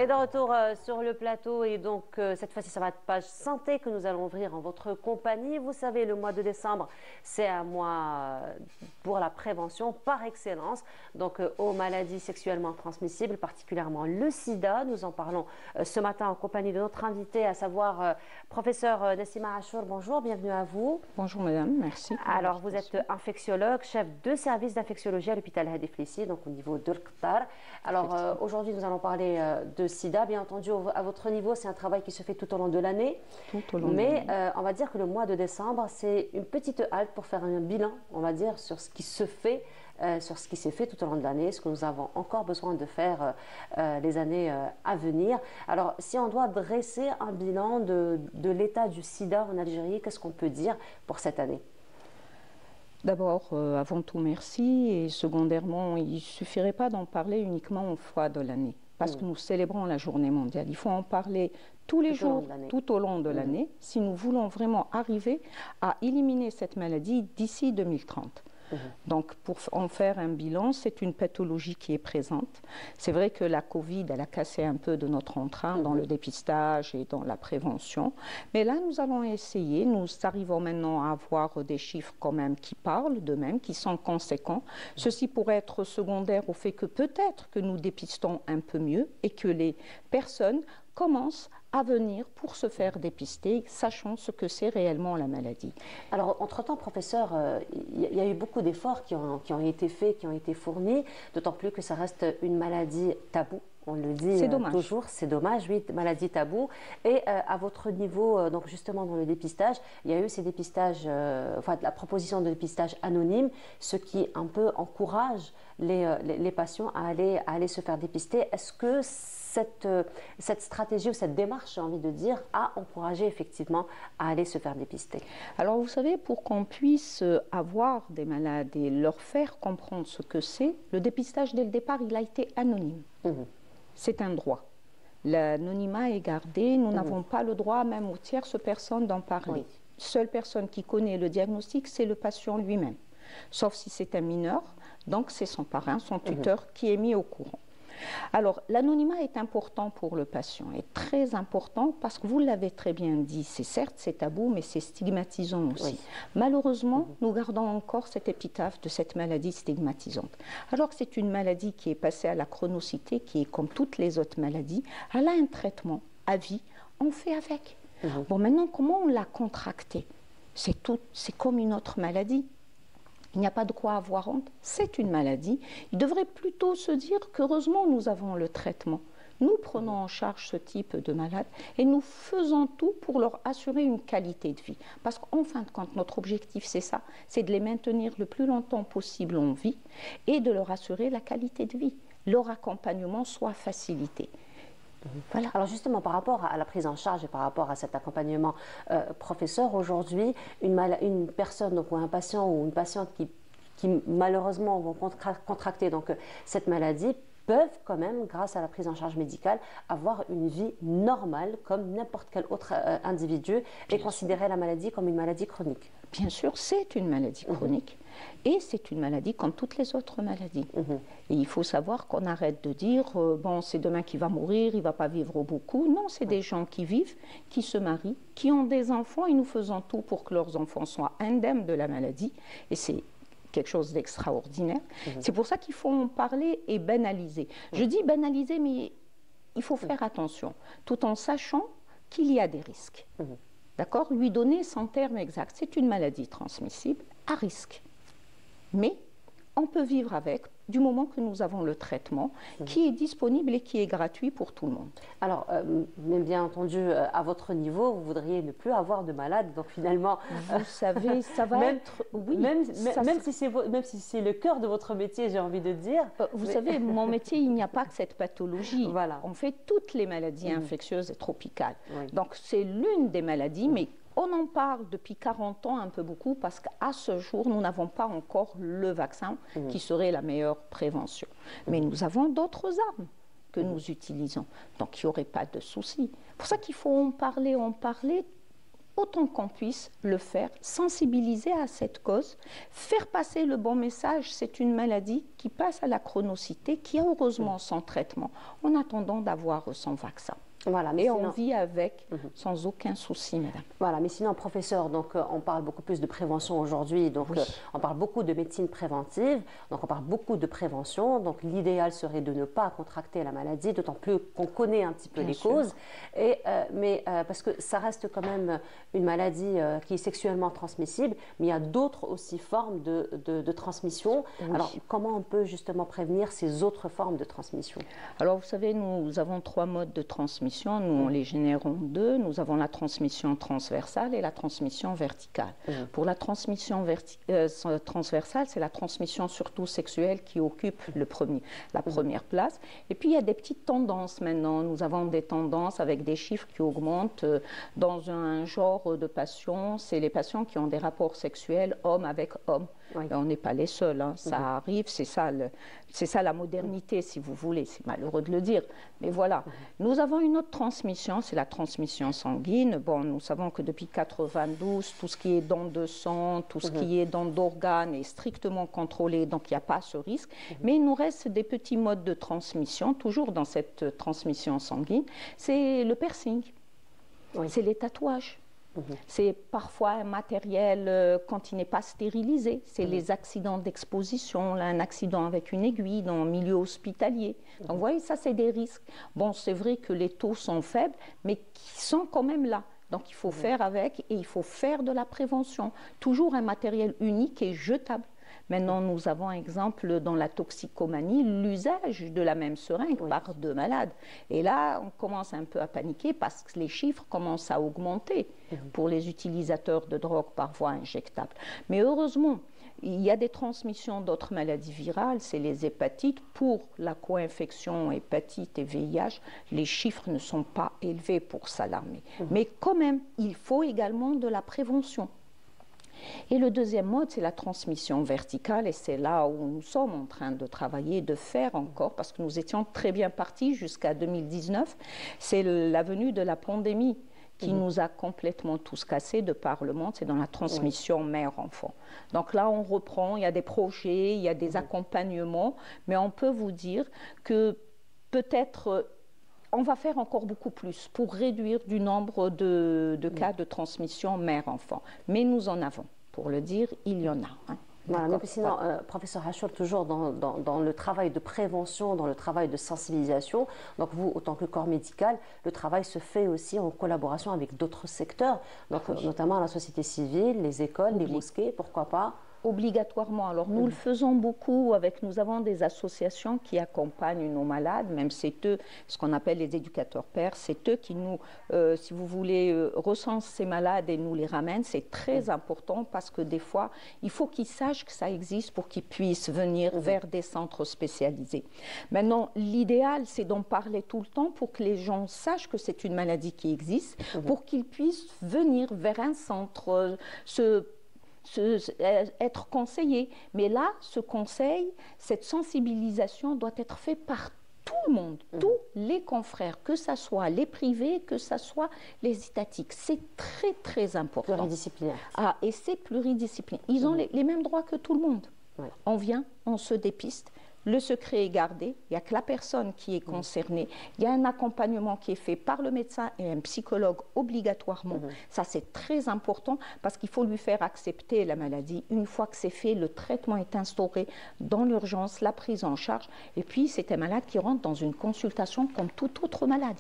Et de retour sur le plateau, et donc cette fois-ci, ça va être page santé que nous allons ouvrir en votre compagnie. Vous savez, le mois de décembre, c'est un mois pour la prévention par excellence, donc aux maladies sexuellement transmissibles, particulièrement le sida. Nous en parlons ce matin en compagnie de notre invité, à savoir professeur Nassima Achour. Bonjour, bienvenue à vous. Bonjour madame, merci. Alors, vous êtes infectiologue, chef de service d'infectiologie à l'hôpital Hadif Lissi, donc au niveau de l'Qtar. Alors, aujourd'hui, nous allons parler de sida. Bien entendu, à votre niveau, c'est un travail qui se fait tout au long de l'année. Mais on va dire que le mois de décembre, c'est une petite halte pour faire un bilan, on va dire, sur ce qui se fait, sur ce qui s'est fait tout au long de l'année, ce que nous avons encore besoin de faire les années à venir. Alors, si on doit dresser un bilan de l'état du sida en Algérie, qu'est-ce qu'on peut dire pour cette année? D'abord, avant tout, merci. Et secondairement, il ne suffirait pas d'en parler uniquement une fois de l'année. Parce que nous célébrons la journée mondiale. Il faut en parler tous les jours, tout au long de l'année, si nous voulons vraiment arriver à éliminer cette maladie d'ici 2030. Donc, pour en faire un bilan, c'est une pathologie qui est présente. C'est vrai que la Covid, elle a cassé un peu de notre entrain dans le dépistage et dans la prévention. Mais là, nous allons essayer. Nous arrivons maintenant à avoir des chiffres quand même qui parlent d'eux-mêmes, qui sont conséquents. Ceci pourrait être secondaire au fait que peut-être que nous dépistons un peu mieux et que les personnes commencent à venir pour se faire dépister, sachant ce que c'est réellement la maladie. Alors, entre-temps, professeur, il y a eu beaucoup d'efforts qui ont été faits, qui ont été fournis, d'autant plus que ça reste une maladie taboue. On le dit toujours, c'est dommage, oui, maladie taboue. Et à votre niveau, donc justement dans le dépistage, il y a eu ces dépistages, enfin la proposition de dépistage anonyme, ce qui un peu encourage les patients à aller se faire dépister. Est-ce que cette stratégie ou cette démarche, j'ai envie de dire, a encouragé effectivement à aller se faire dépister? Alors vous savez, pour qu'on puisse avoir des malades et leur faire comprendre ce que c'est, le dépistage dès le départ, il a été anonyme. C'est un droit. L'anonymat est gardé, nous n'avons pas le droit même aux tierces personnes d'en parler. Seule personne qui connaît le diagnostic, c'est le patient lui-même. Sauf si c'est un mineur, donc c'est son parrain, son tuteur qui est mis au courant. Alors, l'anonymat est important pour le patient, est très important parce que vous l'avez très bien dit, certes c'est tabou, mais c'est stigmatisant aussi. Malheureusement, nous gardons encore cette épitaphe de cette maladie stigmatisante. Alors que c'est une maladie qui est passée à la chronicité, qui est comme toutes les autres maladies, elle a un traitement à vie, on fait avec. Bon, maintenant, comment on l'a contractée? C'est comme une autre maladie. Il n'y a pas de quoi avoir honte, c'est une maladie. Il devrait plutôt se dire qu'heureusement nous avons le traitement. Nous prenons en charge ce type de malades et nous faisons tout pour leur assurer une qualité de vie. Parce qu'en fin de compte, notre objectif c'est ça, c'est de les maintenir le plus longtemps possible en vie et de leur assurer la qualité de vie. Leur accompagnement soit facilité. Voilà. Alors justement, par rapport à la prise en charge et par rapport à cet accompagnement, professeur, aujourd'hui, une personne donc, ou un patient ou une patiente qui malheureusement vont contracter donc, cette maladie peuvent quand même, grâce à la prise en charge médicale, avoir une vie normale comme n'importe quel autre individu et considérer la maladie comme une maladie chronique. Bien sûr, c'est une maladie chronique. Et c'est une maladie comme toutes les autres maladies. Et il faut savoir qu'on arrête de dire bon, c'est demain qu'il va mourir, il ne va pas vivre beaucoup. Non, c'est des gens qui vivent, qui se marient, qui ont des enfants et nous faisons tout pour que leurs enfants soient indemnes de la maladie. Et c'est quelque chose d'extraordinaire. C'est pour ça qu'il faut en parler et banaliser. Je dis banaliser, mais il faut faire attention, tout en sachant qu'il y a des risques. D'accord? Lui donner son terme exact. C'est une maladie transmissible à risque. Mais on peut vivre avec du moment que nous avons le traitement qui est disponible et qui est gratuit pour tout le monde. Alors, mais bien entendu, à votre niveau, vous voudriez ne plus avoir de malades. Donc finalement, vous savez, ça va être... Oui, même si c'est le cœur de votre métier, j'ai envie de dire. Vous savez, mon métier, il n'y a pas que cette pathologie. Voilà. On fait toutes les maladies infectieuses et tropicales. Donc c'est l'une des maladies, mais on en parle depuis 40 ans un peu beaucoup parce qu'à ce jour, nous n'avons pas encore le vaccin qui serait la meilleure prévention. Mais nous avons d'autres armes que nous utilisons. Donc il n'y aurait pas de souci. C'est pour ça qu'il faut en parler autant qu'on puisse le faire, sensibiliser à cette cause, faire passer le bon message. C'est une maladie qui passe à la chronicité, qui a heureusement son traitement, en attendant d'avoir son vaccin. Voilà, mais et sinon... on vit avec sans aucun souci, madame. Voilà, mais sinon, professeur, donc, on parle beaucoup plus de prévention aujourd'hui, donc oui. On parle beaucoup de médecine préventive, donc on parle beaucoup de prévention, donc l'idéal serait de ne pas contracter la maladie, d'autant plus qu'on connaît un petit peu les causes, mais parce que ça reste quand même une maladie qui est sexuellement transmissible, mais il y a d'autres aussi formes de transmission. Oui. Alors, comment on peut justement prévenir ces autres formes de transmission? Alors, vous savez, nous avons 3 modes de transmission. Nous, on les génère en 2. Nous avons la transmission transversale et la transmission verticale. Pour la transmission transversale, c'est la transmission surtout sexuelle qui occupe la première place. Et puis, il y a des petites tendances maintenant. Nous avons des tendances avec des chiffres qui augmentent dans un genre de patients. C'est les patients qui ont des rapports sexuels homme avec homme. Oui. On n'est pas les seuls, hein. Ça arrive, c'est ça la modernité, si vous voulez, c'est malheureux de le dire, mais voilà. Nous avons une autre transmission, c'est la transmission sanguine. Bon, nous savons que depuis 1992, tout ce qui est don de sang, tout ce qui est don d'organes est strictement contrôlé, donc il n'y a pas ce risque. Mais il nous reste des petits modes de transmission, toujours dans cette transmission sanguine. C'est le piercing, c'est les tatouages. C'est parfois un matériel quand il n'est pas stérilisé. C'est les accidents d'exposition, un accident avec une aiguille dans le milieu hospitalier. Donc vous voyez, ça c'est des risques. Bon, c'est vrai que les taux sont faibles, mais qui sont quand même là. Donc il faut faire avec et il faut faire de la prévention. Toujours un matériel unique et jetable. Maintenant, nous avons un exemple dans la toxicomanie, l'usage de la même seringue par 2 malades. Et là, on commence un peu à paniquer parce que les chiffres commencent à augmenter pour les utilisateurs de drogue par voie injectable. Mais heureusement, il y a des transmissions d'autres maladies virales, c'est les hépatites. Pour la co-infection hépatite et VIH, les chiffres ne sont pas élevés pour s'alarmer. Mais quand même, il faut également de la prévention. Et le deuxième mode, c'est la transmission verticale, et c'est là où nous sommes en train de travailler, de faire encore, parce que nous étions très bien partis jusqu'à 2019. C'est la venue de la pandémie qui nous a complètement tous cassés de par le monde, c'est dans la transmission mère-enfant. Donc là, on reprend, il y a des projets, il y a des accompagnements, mais on peut vous dire que peut-être... on va faire encore beaucoup plus pour réduire du nombre de cas de transmission mère-enfant. Mais nous en avons. Pour le dire, il y en a. Hein. Voilà, mais sinon, professeur Hachour, toujours dans le travail de prévention, dans le travail de sensibilisation, donc vous, autant que corps médical, le travail se fait aussi en collaboration avec d'autres secteurs, donc, notamment la société civile, les écoles, les mosquées, pourquoi pas? Obligatoirement. Alors nous le faisons beaucoup nous avons des associations qui accompagnent nos malades, même c'est eux, ce qu'on appelle les éducateurs pairs, c'est eux qui nous, si vous voulez, recensent ces malades et nous les ramènent. C'est très important parce que des fois, il faut qu'ils sachent que ça existe pour qu'ils puissent venir vers des centres spécialisés. Maintenant, l'idéal, c'est d'en parler tout le temps pour que les gens sachent que c'est une maladie qui existe, pour qu'ils puissent venir vers un centre, être conseillé. Mais là, ce conseil, cette sensibilisation doit être faite par tout le monde, tous les confrères, que ce soit les privés, que ce soit les étatiques. C'est très, très important. Pluridisciplinaire. Ah, et c'est pluridisciplinaire. Ils ont les mêmes droits que tout le monde. On vient, on se dépiste. Le secret est gardé, il n'y a que la personne qui est concernée. Il y a un accompagnement qui est fait par le médecin et un psychologue obligatoirement. Ça, c'est très important parce qu'il faut lui faire accepter la maladie. Une fois que c'est fait, le traitement est instauré dans l'urgence, la prise en charge. Et puis, c'est un malade qui rentre dans une consultation comme tout autre malade.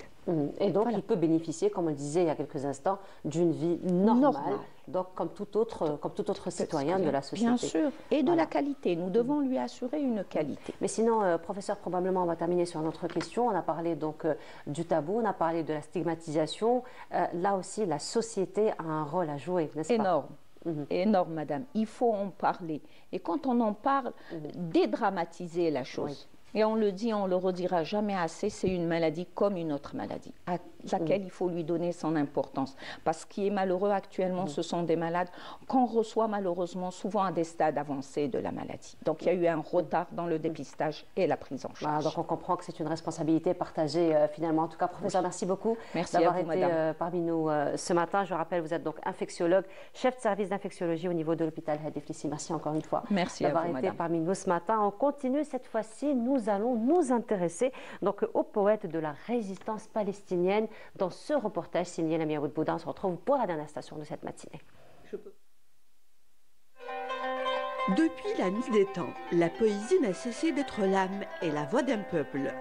Et donc, il peut bénéficier, comme on le disait il y a quelques instants, d'une vie normale. Donc, comme tout autre citoyen de la société. Bien sûr, et de la qualité. Nous devons lui assurer une qualité. Mais sinon, professeur, probablement, on va terminer sur notre question. On a parlé donc du tabou, on a parlé de la stigmatisation. Là aussi, la société a un rôle à jouer, n'est-ce pas? Énorme. Énorme, madame. Il faut en parler. Et quand on en parle, dédramatiser la chose. Et on le dit, on le redira jamais assez, c'est une maladie comme une autre maladie. À laquelle il faut lui donner son importance. Parce qu'il est malheureux actuellement, ce sont des malades qu'on reçoit malheureusement souvent à des stades avancés de la maladie. Donc il y a eu un retard dans le dépistage et la prise en charge. Voilà, donc on comprend que c'est une responsabilité partagée finalement. En tout cas, professeur, merci beaucoup d'avoir été parmi nous ce matin. Je rappelle, vous êtes donc infectiologue, chef de service d'infectiologie au niveau de l'hôpital Hadif Lissi. Merci encore une fois d'avoir été parmi nous ce matin. On continue cette fois-ci, nous allons nous intéresser donc aux poètes de la résistance palestinienne dans ce reportage signé Lamia Boudbouda. On se retrouve pour la dernière station de cette matinée. Depuis la nuit des temps, la poésie n'a cessé d'être l'âme et la voix d'un peuple.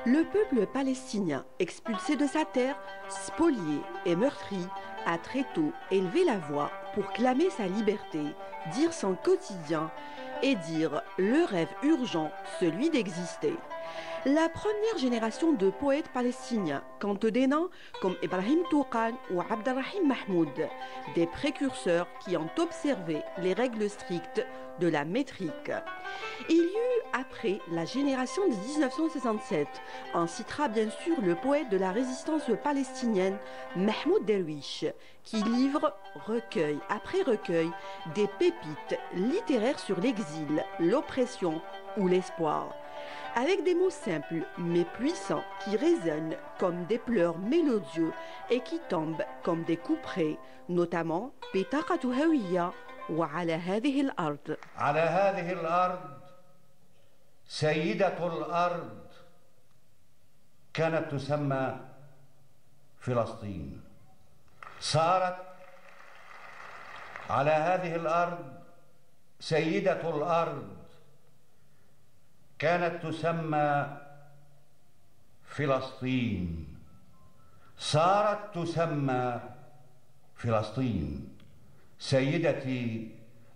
Le peuple palestinien, expulsé de sa terre, spolié et meurtri, a très tôt élevé la voix pour clamer sa liberté, dire son quotidien et dire le rêve urgent, celui d'exister. La première génération de poètes palestiniens compte des noms comme Ibrahim Touqan ou Abdelrahim Mahmoud, des précurseurs qui ont observé les règles strictes de la métrique. Il y eut après la génération de 1967, on citera bien sûr le poète de la résistance palestinienne Mahmoud Derwish, qui livre recueil après recueil des pépites littéraires sur l'exil, l'oppression ou l'espoir. Avec des mots simples mais puissants qui résonnent comme des pleurs mélodieux et qui tombent comme des couperets, notamment بطاقة هوية وعلى هذه الأرض. على هذه الأرض سيدة الأرض كانت تسمى فلسطين. صارت على هذه الأرض سيدة الأرض كانت تسمى فلسطين. صارت تسمى فلسطين. سيدتي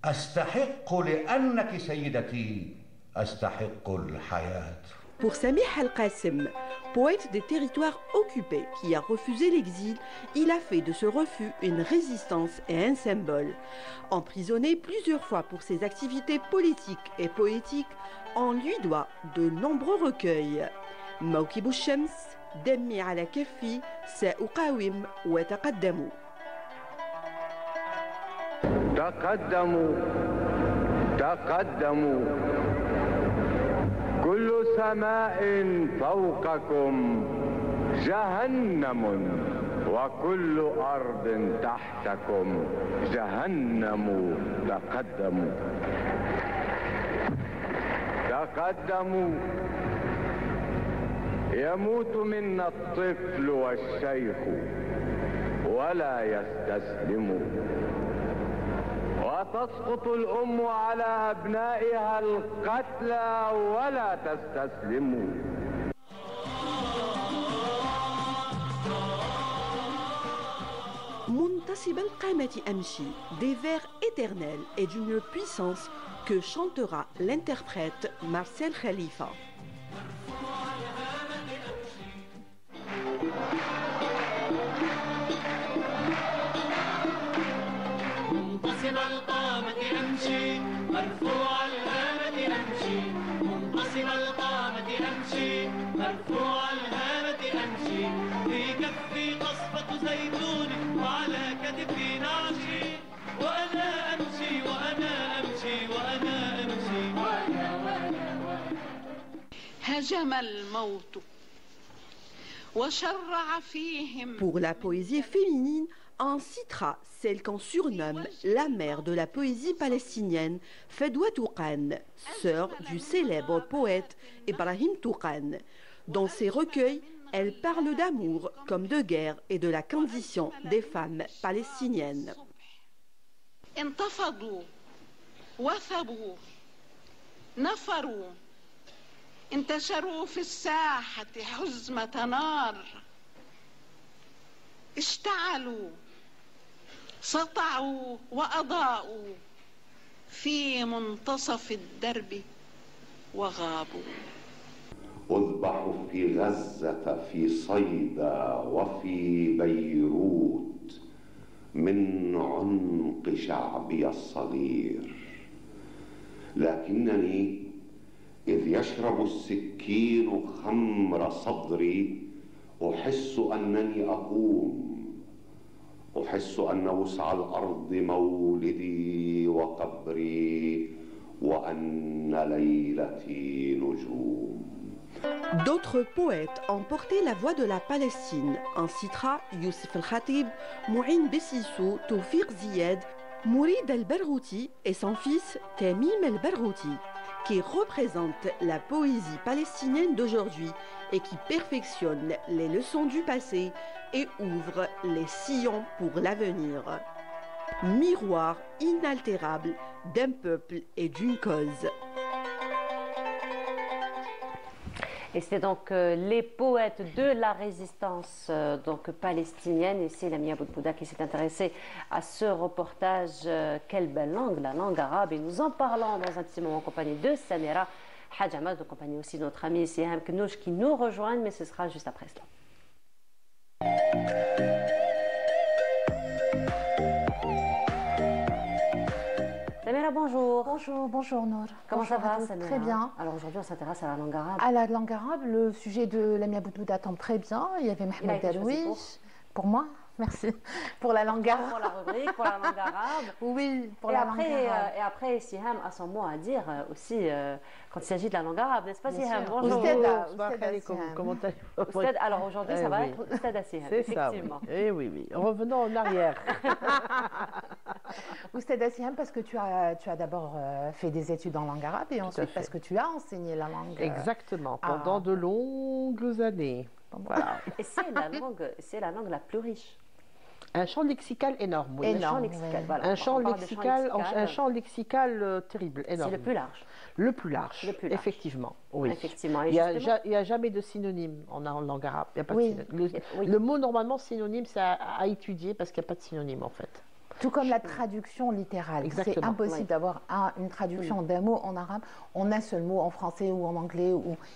أستحق لأنك سيدتي أستحق الحياة. Pour Samih Al-Qasim, poète des territoires occupés qui a refusé l'exil, il a fait de ce refus une résistance et un symbole. Emprisonné plusieurs fois pour ses activités politiques et poétiques, on lui doit de nombreux recueils. موكب الشمس دمي على كفي سأقاوم وتقدموا. تقدموا تقدموا كل سماء فوقكم جهنم وكل أرض تحتكم جهنم. تقدموا تقدموا يموت منا الطفل والشيخ ولا يستسلموا وتسقط الأم على أبنائها القتلى ولا تستسلموا. منتصب القامة أمشي, des vers éternels et d'une puissance que chantera l'interprète Marcel Khalifa. منتصب القامة أمشي مرفوع الهامة أمشي. منتصب القامة أمشي مرفوع الهامة أمشي. في كفي قصبة زيتون وعلى كتفي نعشي. وأنا أمشي وأنا أمشي وأنا أمشي وأنا هجم الموت وشرع فيهم. Pour la poésie féminine, on citera celle qu'on surnomme la mère de la poésie palestinienne, Fedwa Touqan, sœur du célèbre poète Ibrahim Touqan. Dans ses recueils, elle parle d'amour comme de guerre et de la condition des femmes palestiniennes. انتفضوا وثبوا نفروا انتشروا في الساحة حزمة نار اشتعلوا سطعوا وأضاءوا في منتصف الدرب وغابوا. أذبح في غزة في صيدا وفي بيروت من عنق شعبي الصغير. لكنني إذ يشرب السكين خمر صدري أحس أنني أقوم أحس أن وسع الأرض مولدي وقبري وأن ليلتي نجوم. D'autres poètes ont porté la voix de la Palestine. En citera Youssef El-Khatib, Mouin Bessissou, Tawfiq Ziyad, Mourid El-Barghouti et son fils Tamim El-Barghouti, qui représentent la poésie palestinienne d'aujourd'hui et qui perfectionnent les leçons du passé et ouvrent les sillons pour l'avenir. Miroir inaltérable d'un peuple et d'une cause. Et c'était donc les poètes de la résistance donc palestinienne. Et c'est Lamia Boudbouda qui s'est intéressée à ce reportage. Quelle belle langue, la langue arabe. Et nous en parlons dans un petit moment en compagnie de Samira Hadjamas, en compagnie aussi de notre ami Siham Knouch qui nous rejoignent, mais ce sera juste après cela. Samira, bonjour. Bonjour Nour. Comment ça va, Samira? Très bien. Alors aujourd'hui, on s'intéresse à la langue arabe. À la langue arabe, le sujet de Lamia Boudbouda tombe très bien. Il y avait Mohamed Darwish. Pour moi, merci. Pour la langue arabe. Pour la rubrique, pour la langue arabe. Oui, pour la langue arabe. Et après, Siham a son mot à dire aussi quand il s'agit de la langue arabe, n'est-ce pas, Siham? Bonjour. Comment allez-vous? Alors aujourd'hui, ça va être Oustad Siham, effectivement. Oui. Oui. Revenons en arrière. Oustad Siham, parce que tu as d'abord fait des études en langue arabe et ensuite parce que tu as enseigné la langue. Exactement, pendant de longues années. Voilà. Et c'est la langue la plus riche. Un champ lexical énorme. Oui. Énorme. Voilà. Un champ lexical terrible, énorme. C'est le plus large. Le plus large, effectivement. Oui. Effectivement. Il n'y a jamais de synonyme en langue arabe. Il y a pas de synonyme. Le mot, normalement, synonyme, c'est à étudier parce qu'il n'y a pas de synonyme, en fait. Tout comme la traduction littérale. C'est impossible d'avoir une traduction d'un mot en arabe en un seul mot en français ou en anglais.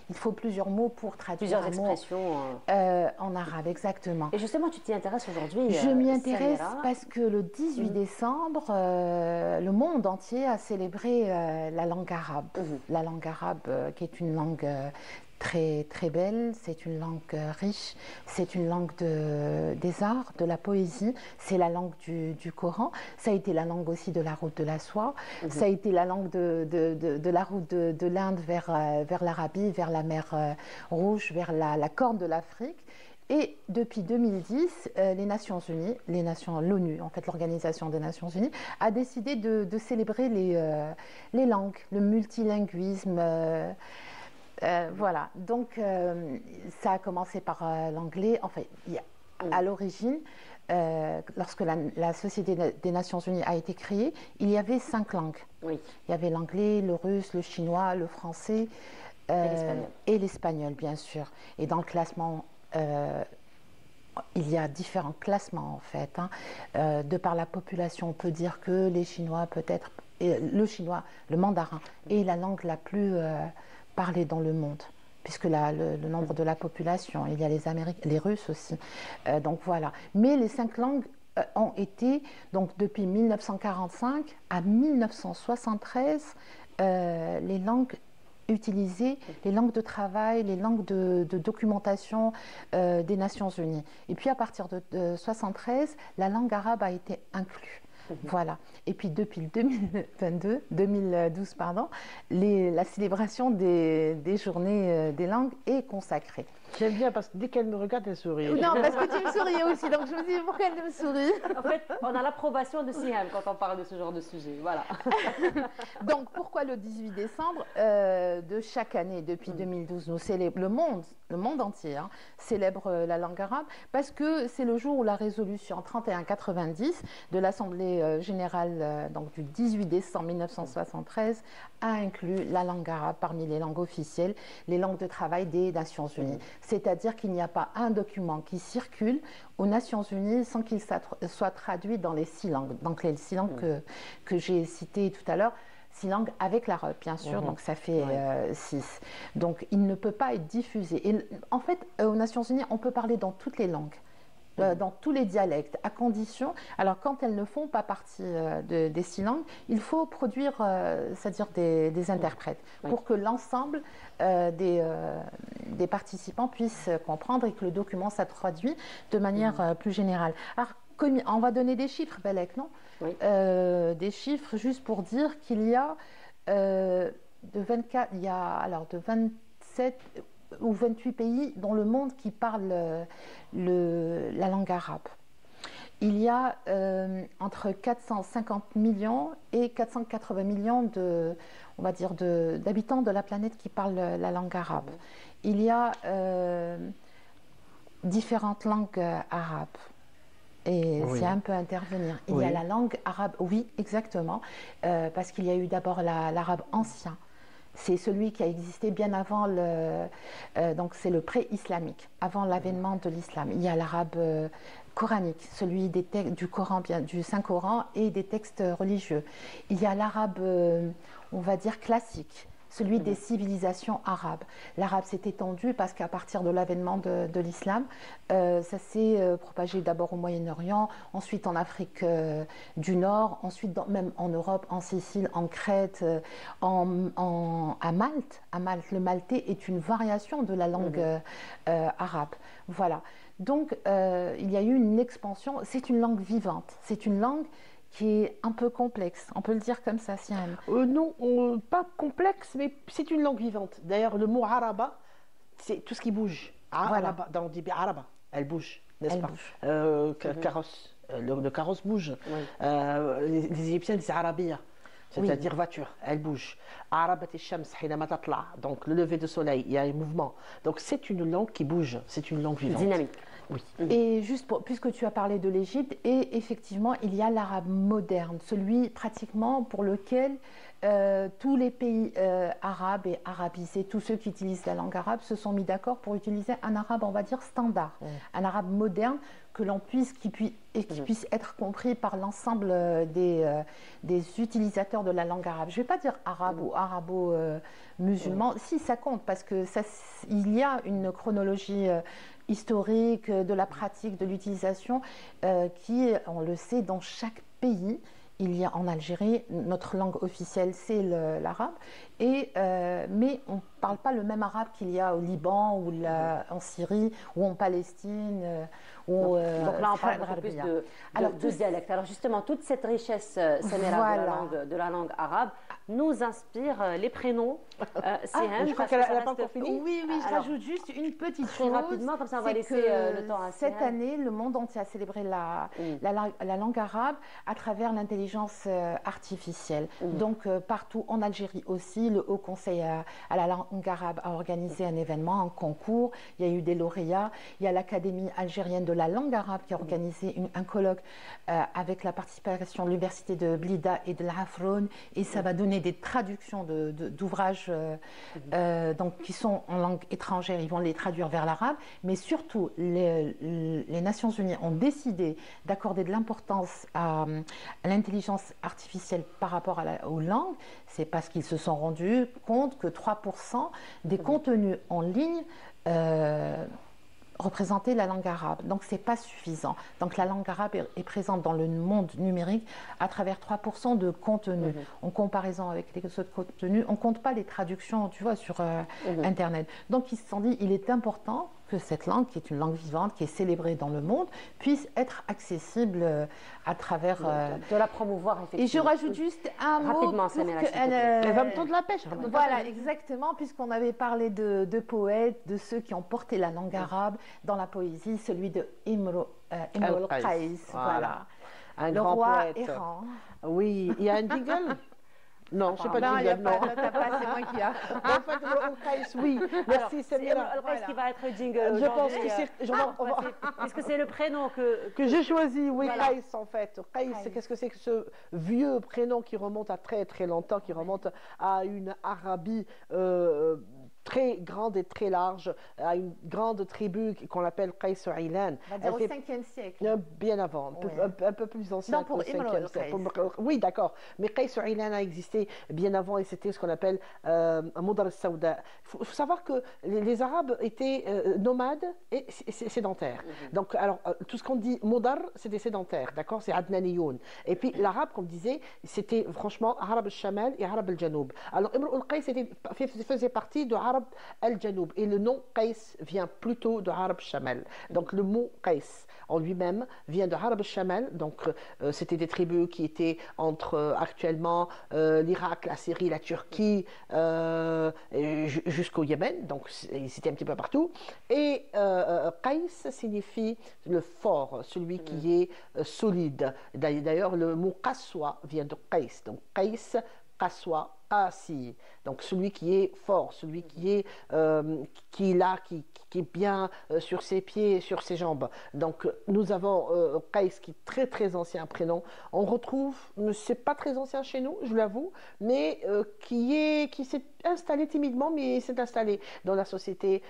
Il faut plusieurs mots pour traduire plusieurs expressions en arabe, exactement. Et justement, tu t'y intéresses aujourd'hui. Je m'y intéresse parce que le 18 décembre, le monde entier a célébré la langue arabe. La langue arabe qui est une langue très, très belle, c'est une langue riche, c'est une langue des arts, de la poésie, c'est la langue du Coran, ça a été la langue aussi de la route de la soie, ça a été la langue de la route de l'Inde vers l'Arabie, vers la mer Rouge, vers la Corne de l'Afrique. Et depuis 2010, les Nations Unies, l'ONU, en fait l'Organisation des Nations Unies, a décidé de célébrer les langues, le multilinguisme. Voilà, donc ça a commencé par l'anglais. Enfin, à l'origine, lorsque la Société des Nations Unies a été créée, il y avait 5 langues. Oui. Il y avait l'anglais, le russe, le chinois, le français et l'espagnol, bien sûr. Et dans le classement, il y a différents classements en fait. De par la population, on peut dire que les Chinois, peut-être, le mandarin est la langue la plus parlée dans le monde, puisque le nombre de la population, il y a les Russes aussi. Donc voilà. Mais les 5 langues ont été, donc depuis 1945 à 1973, les langues utilisées, les langues de travail, les langues de documentation des Nations Unies. Et puis à partir de 1973, la langue arabe a été inclue. Voilà. Et puis depuis 2012, la célébration des journées des langues est consacrée. J'aime bien parce que dès qu'elle me regarde, elle sourit. Non, parce que tu me souriais aussi, donc je me dis pourquoi elle me sourit. En fait, on a l'approbation de Siham quand on parle de ce genre de sujet. Voilà. Donc pourquoi le 18 décembre de chaque année depuis 2012, nous célébrons, le monde entier célèbre la langue arabe, parce que c'est le jour où la résolution 3190 de l'Assemblée générale donc du 18 décembre 1973 a inclus la langue arabe parmi les langues officielles, les langues de travail des Nations Unies. C'est-à-dire qu'il n'y a pas un document qui circule aux Nations Unies sans qu'il soit traduit dans les 6 langues. Donc les 6 langues que j'ai citées tout à l'heure, 6 langues avec l'arabe, bien sûr, donc ça fait 6. Donc il ne peut pas être diffusé. Et en fait, aux Nations Unies, on peut parler dans toutes les langues. dans tous les dialectes, à condition, alors quand elles ne font pas partie des 6 langues, il faut produire, c'est-à-dire des interprètes, pour que l'ensemble des participants puissent comprendre et que le document soit traduit de manière plus générale. Alors, on va donner des chiffres, Belek, non? Des chiffres juste pour dire qu'il y a de 27 ou 28 pays dans le monde qui parlent la langue arabe. Il y a entre 450 millions et 480 millions on va dire d'habitants de la planète qui parlent la langue arabe. Il y a différentes langues arabes. Et c'est un peu intervenir. Il y a la langue arabe, oui, exactement, parce qu'il y a eu d'abord l'arabe ancien. C'est celui qui a existé bien avant donc c'est le pré-islamique, avant l'avènement de l'islam. Il y a l'arabe coranique, celui du Coran, du Saint-Coran et des textes religieux. Il y a l'arabe, on va dire, classique, celui des civilisations arabes. L'arabe s'est étendu parce qu'à partir de l'avènement de l'islam, ça s'est propagé d'abord au Moyen-Orient, ensuite en Afrique du Nord, ensuite même en Europe, en Sicile, en Crète, à Malte. À Malte, le maltais est une variation de la langue arabe. Voilà. Donc, il y a eu une expansion. C'est une langue vivante. C'est une langue qui est un peu complexe, on peut le dire comme ça, Siam. Non, pas complexe, mais c'est une langue vivante. D'ailleurs, le mot araba, c'est tout ce qui bouge. Araba, on dit araba, elle bouge, n'est-ce pas? Carrosse, le carrosse bouge. Les Égyptiens disent arabia, c'est-à-dire voiture, elle bouge. Arabat al-shams, donc le lever de soleil, il y a un mouvement. Donc c'est une langue qui bouge, c'est une langue vivante. Dynamique. Oui. Et juste puisque tu as parlé de l'Égypte, et effectivement, il y a l'arabe moderne, celui pratiquement pour lequel tous les pays arabes et arabisés, tous ceux qui utilisent la langue arabe, se sont mis d'accord pour utiliser un arabe, on va dire, standard, un arabe moderne que l'on puisse, qui puisse être compris par l'ensemble des utilisateurs de la langue arabe. Je ne vais pas dire arabe ou arabo-musulman, si ça compte, parce que il y a une chronologie historique de la pratique, de l'utilisation, qui, on le sait, dans chaque pays. Il y a en Algérie, notre langue officielle, c'est l'arabe, mais on ne parle pas le même arabe qu'il y a au Liban, ou en Syrie, ou en Palestine. Donc là, on parle beaucoup plus de dialectes. Alors justement, toute cette richesse, Samira, de la langue arabe, nous inspire les prénoms. Je crois qu'elle n'a pas encore fini. Oui, je rajoute juste une petite chose. Très rapidement, comme ça on va laisser le temps à cette année, le monde entier a célébré la langue arabe à travers l'intelligence artificielle. Donc partout, en Algérie aussi, le Haut Conseil à la langue arabe a organisé un événement, un concours. Il y a eu des lauréats. Il y a l'Académie algérienne de la langue arabe qui a organisé un colloque avec la participation de l'Université de Blida et de l'Afron, et ça va donner des traductions d'ouvrages donc, qui sont en langue étrangère. Ils vont les traduire vers l'arabe, mais surtout les Nations Unies ont décidé d'accorder de l'importance à l'intelligence artificielle par rapport aux langues. C'est parce qu'ils se sont rendus compte que 3% des contenus en ligne représenter la langue arabe. Donc, ce n'est pas suffisant. Donc, la langue arabe est présente dans le monde numérique à travers 3% de contenu. En comparaison avec les autres contenus, on ne compte pas les traductions, tu vois, sur Internet. Donc, ils se sont dit, il est important que cette langue, qui est une langue vivante, qui est célébrée dans le monde, puisse être accessible à travers... de la promouvoir, effectivement. Et je rajoute juste un rapidement, mot... Elle va me tendre la pêche. Voilà, exactement, puisqu'on avait parlé de poètes, de ceux qui ont porté la langue arabe dans la poésie, celui de Imr al-Qais. Voilà. Un le grand roi poète. errant. Oui, il y a un jingle. Non, je ne sais pas non, de jingle, non. C'est moi qui a. En fait, Al-Qais, oui. Merci, Samira. Al-Qais qui va être jingle. Je pense que c'est... Est-ce que c'est le prénom que j'ai choisi, oui, voilà. Qais, en fait. Qais, qu'est-ce que c'est que ce vieux prénom qui remonte à très très longtemps, qui remonte à une Arabie très grande et très large, à une grande tribu qu'on appelle Qais Ilan. On va dire au 5e siècle. Bien avant, un peu plus ancien que le 5e siècle. Oui, d'accord. Mais Qais Ilan a existé bien avant et c'était ce qu'on appelle Moudar al-Sawda. Il faut savoir que les Arabes étaient nomades et sédentaires. Donc, alors, tout ce qu'on dit Moudar, c'est des sédentaires, d'accord? C'est Adnaniyoun. Et puis, l'arabe, comme disait, c'était franchement Arab al-Shamal et Arab al-Janoub. Alors, Imr al-Qais faisait partie de Arab al-Janoub. Et le nom Qais vient plutôt de Arab al-Shamal. Donc, le mot Qais en lui-même vient de Arab al-Shamal. Donc, c'était des tribus qui étaient entre actuellement l'Irak, la Syrie, la Turquie, jusqu'au Yémen. Donc, c'était un petit peu partout. Et Qais signifie le fort, celui qui est solide. D'ailleurs, le mot Qaswa vient de Qais. Donc, Qais, Qaswa, Qasi. Donc, celui qui est fort, celui qui est qui est bien sur ses pieds et sur ses jambes. Donc, nous avons Qais, qui est très très ancien prénom. On retrouve, c'est pas très ancien chez nous, je l'avoue, mais qui s'est installé timidement, mais s'est installé dans la société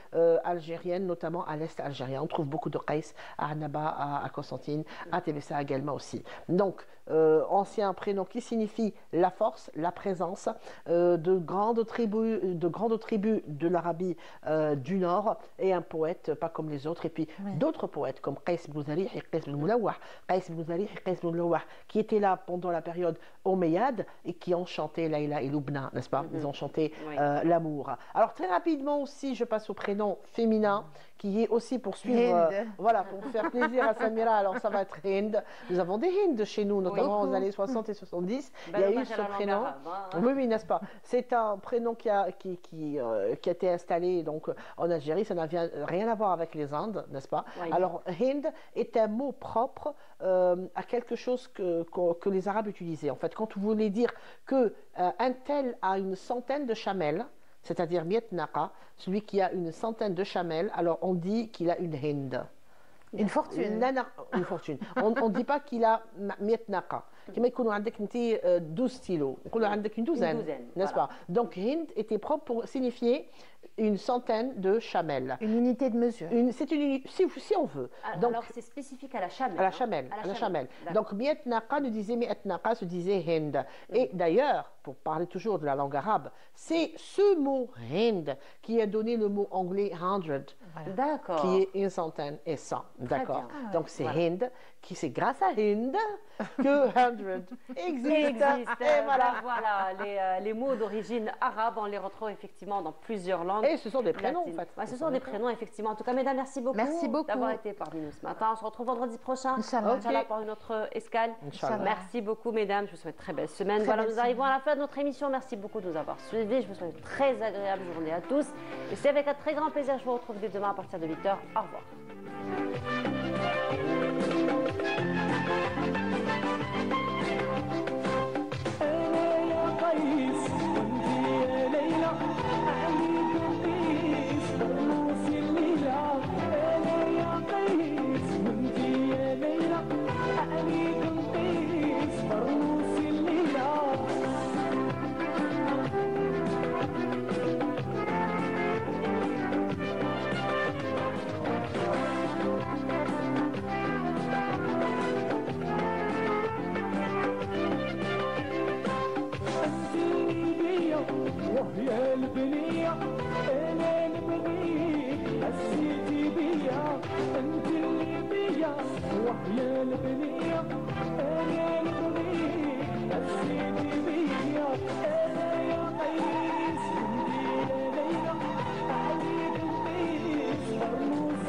algérienne, notamment à l'est algérien. On trouve beaucoup de Qais à Annaba, à Constantine, à Tébessa également aussi. Donc, ancien prénom qui signifie la force, la présence de grandes tribus de l'Arabie du Nord, et un poète pas comme les autres, et puis d'autres poètes comme Qais ibn Zarih et Qais ibn Mulawah, qui étaient là pendant la période omeyyade et qui ont chanté Laïla et Lubna, n'est-ce pas? Ils ont chanté l'amour. Alors très rapidement aussi, je passe au prénom féminin qui est aussi pour suivre, voilà, pour faire plaisir à Samira. Alors ça va être Hind. Nous avons des Hind chez nous, notamment aux années 60 et 70. Il y a eu ce prénom. Oui, n'est-ce pas? C'est un prénom qui a été installé donc en Algérie. Ça n'a rien à voir avec les Indes, n'est-ce pas? Alors Hind est un mot propre à quelque chose que les Arabes utilisaient. En fait, quand vous voulez dire que un tel a une centaine de chamelles, c'est-à-dire Mietnaqa, celui qui a une centaine de chamelles, alors on dit qu'il a une Hind. Une fortune. Une fortune. On ne dit pas qu'il a Mietnaqa. كما يكونوا عندك انت 12 stylos, نقولوا عندك une douzaine, n'est-ce pas? Donc Hind était propre pour signifier une centaine de chamelles. Une unité de mesure. C'est une unité, si on veut. Donc, alors c'est spécifique à la chamelle. À la chamelle. À la chamelle. Donc Miet Naqa nous disait Miet Naqa se disait Hind. Et d'ailleurs, pour parler toujours de la langue arabe, c'est ce mot Hind qui a donné le mot anglais 100. D'accord. Qui est une centaine et 100. D'accord. Donc c'est Hind, qui c'est grâce à Hind que 100 existe. Et voilà, les mots d'origine arabe, on les retrouve effectivement dans plusieurs langues. Et ce sont des prénoms en fait. Ce sont des prénoms effectivement. En tout cas, mesdames, merci beaucoup, d'avoir été parmi nous ce matin. On se retrouve vendredi prochain, Inch'Allah, pour une autre escale. Merci beaucoup, mesdames. Je vous souhaite une très belle semaine. Voilà, nous arrivons à la fin de notre émission. Merci beaucoup de nous avoir suivis. Je vous souhaite une très agréable journée à tous. Et c'est avec un très grand plaisir que je vous retrouve dès demain à partir de 8h. Au revoir. يا البنية أنا نبغيك حسيتي بيا أنت اللي بيا ويا البنية أنا نبغيك حسيتي بيا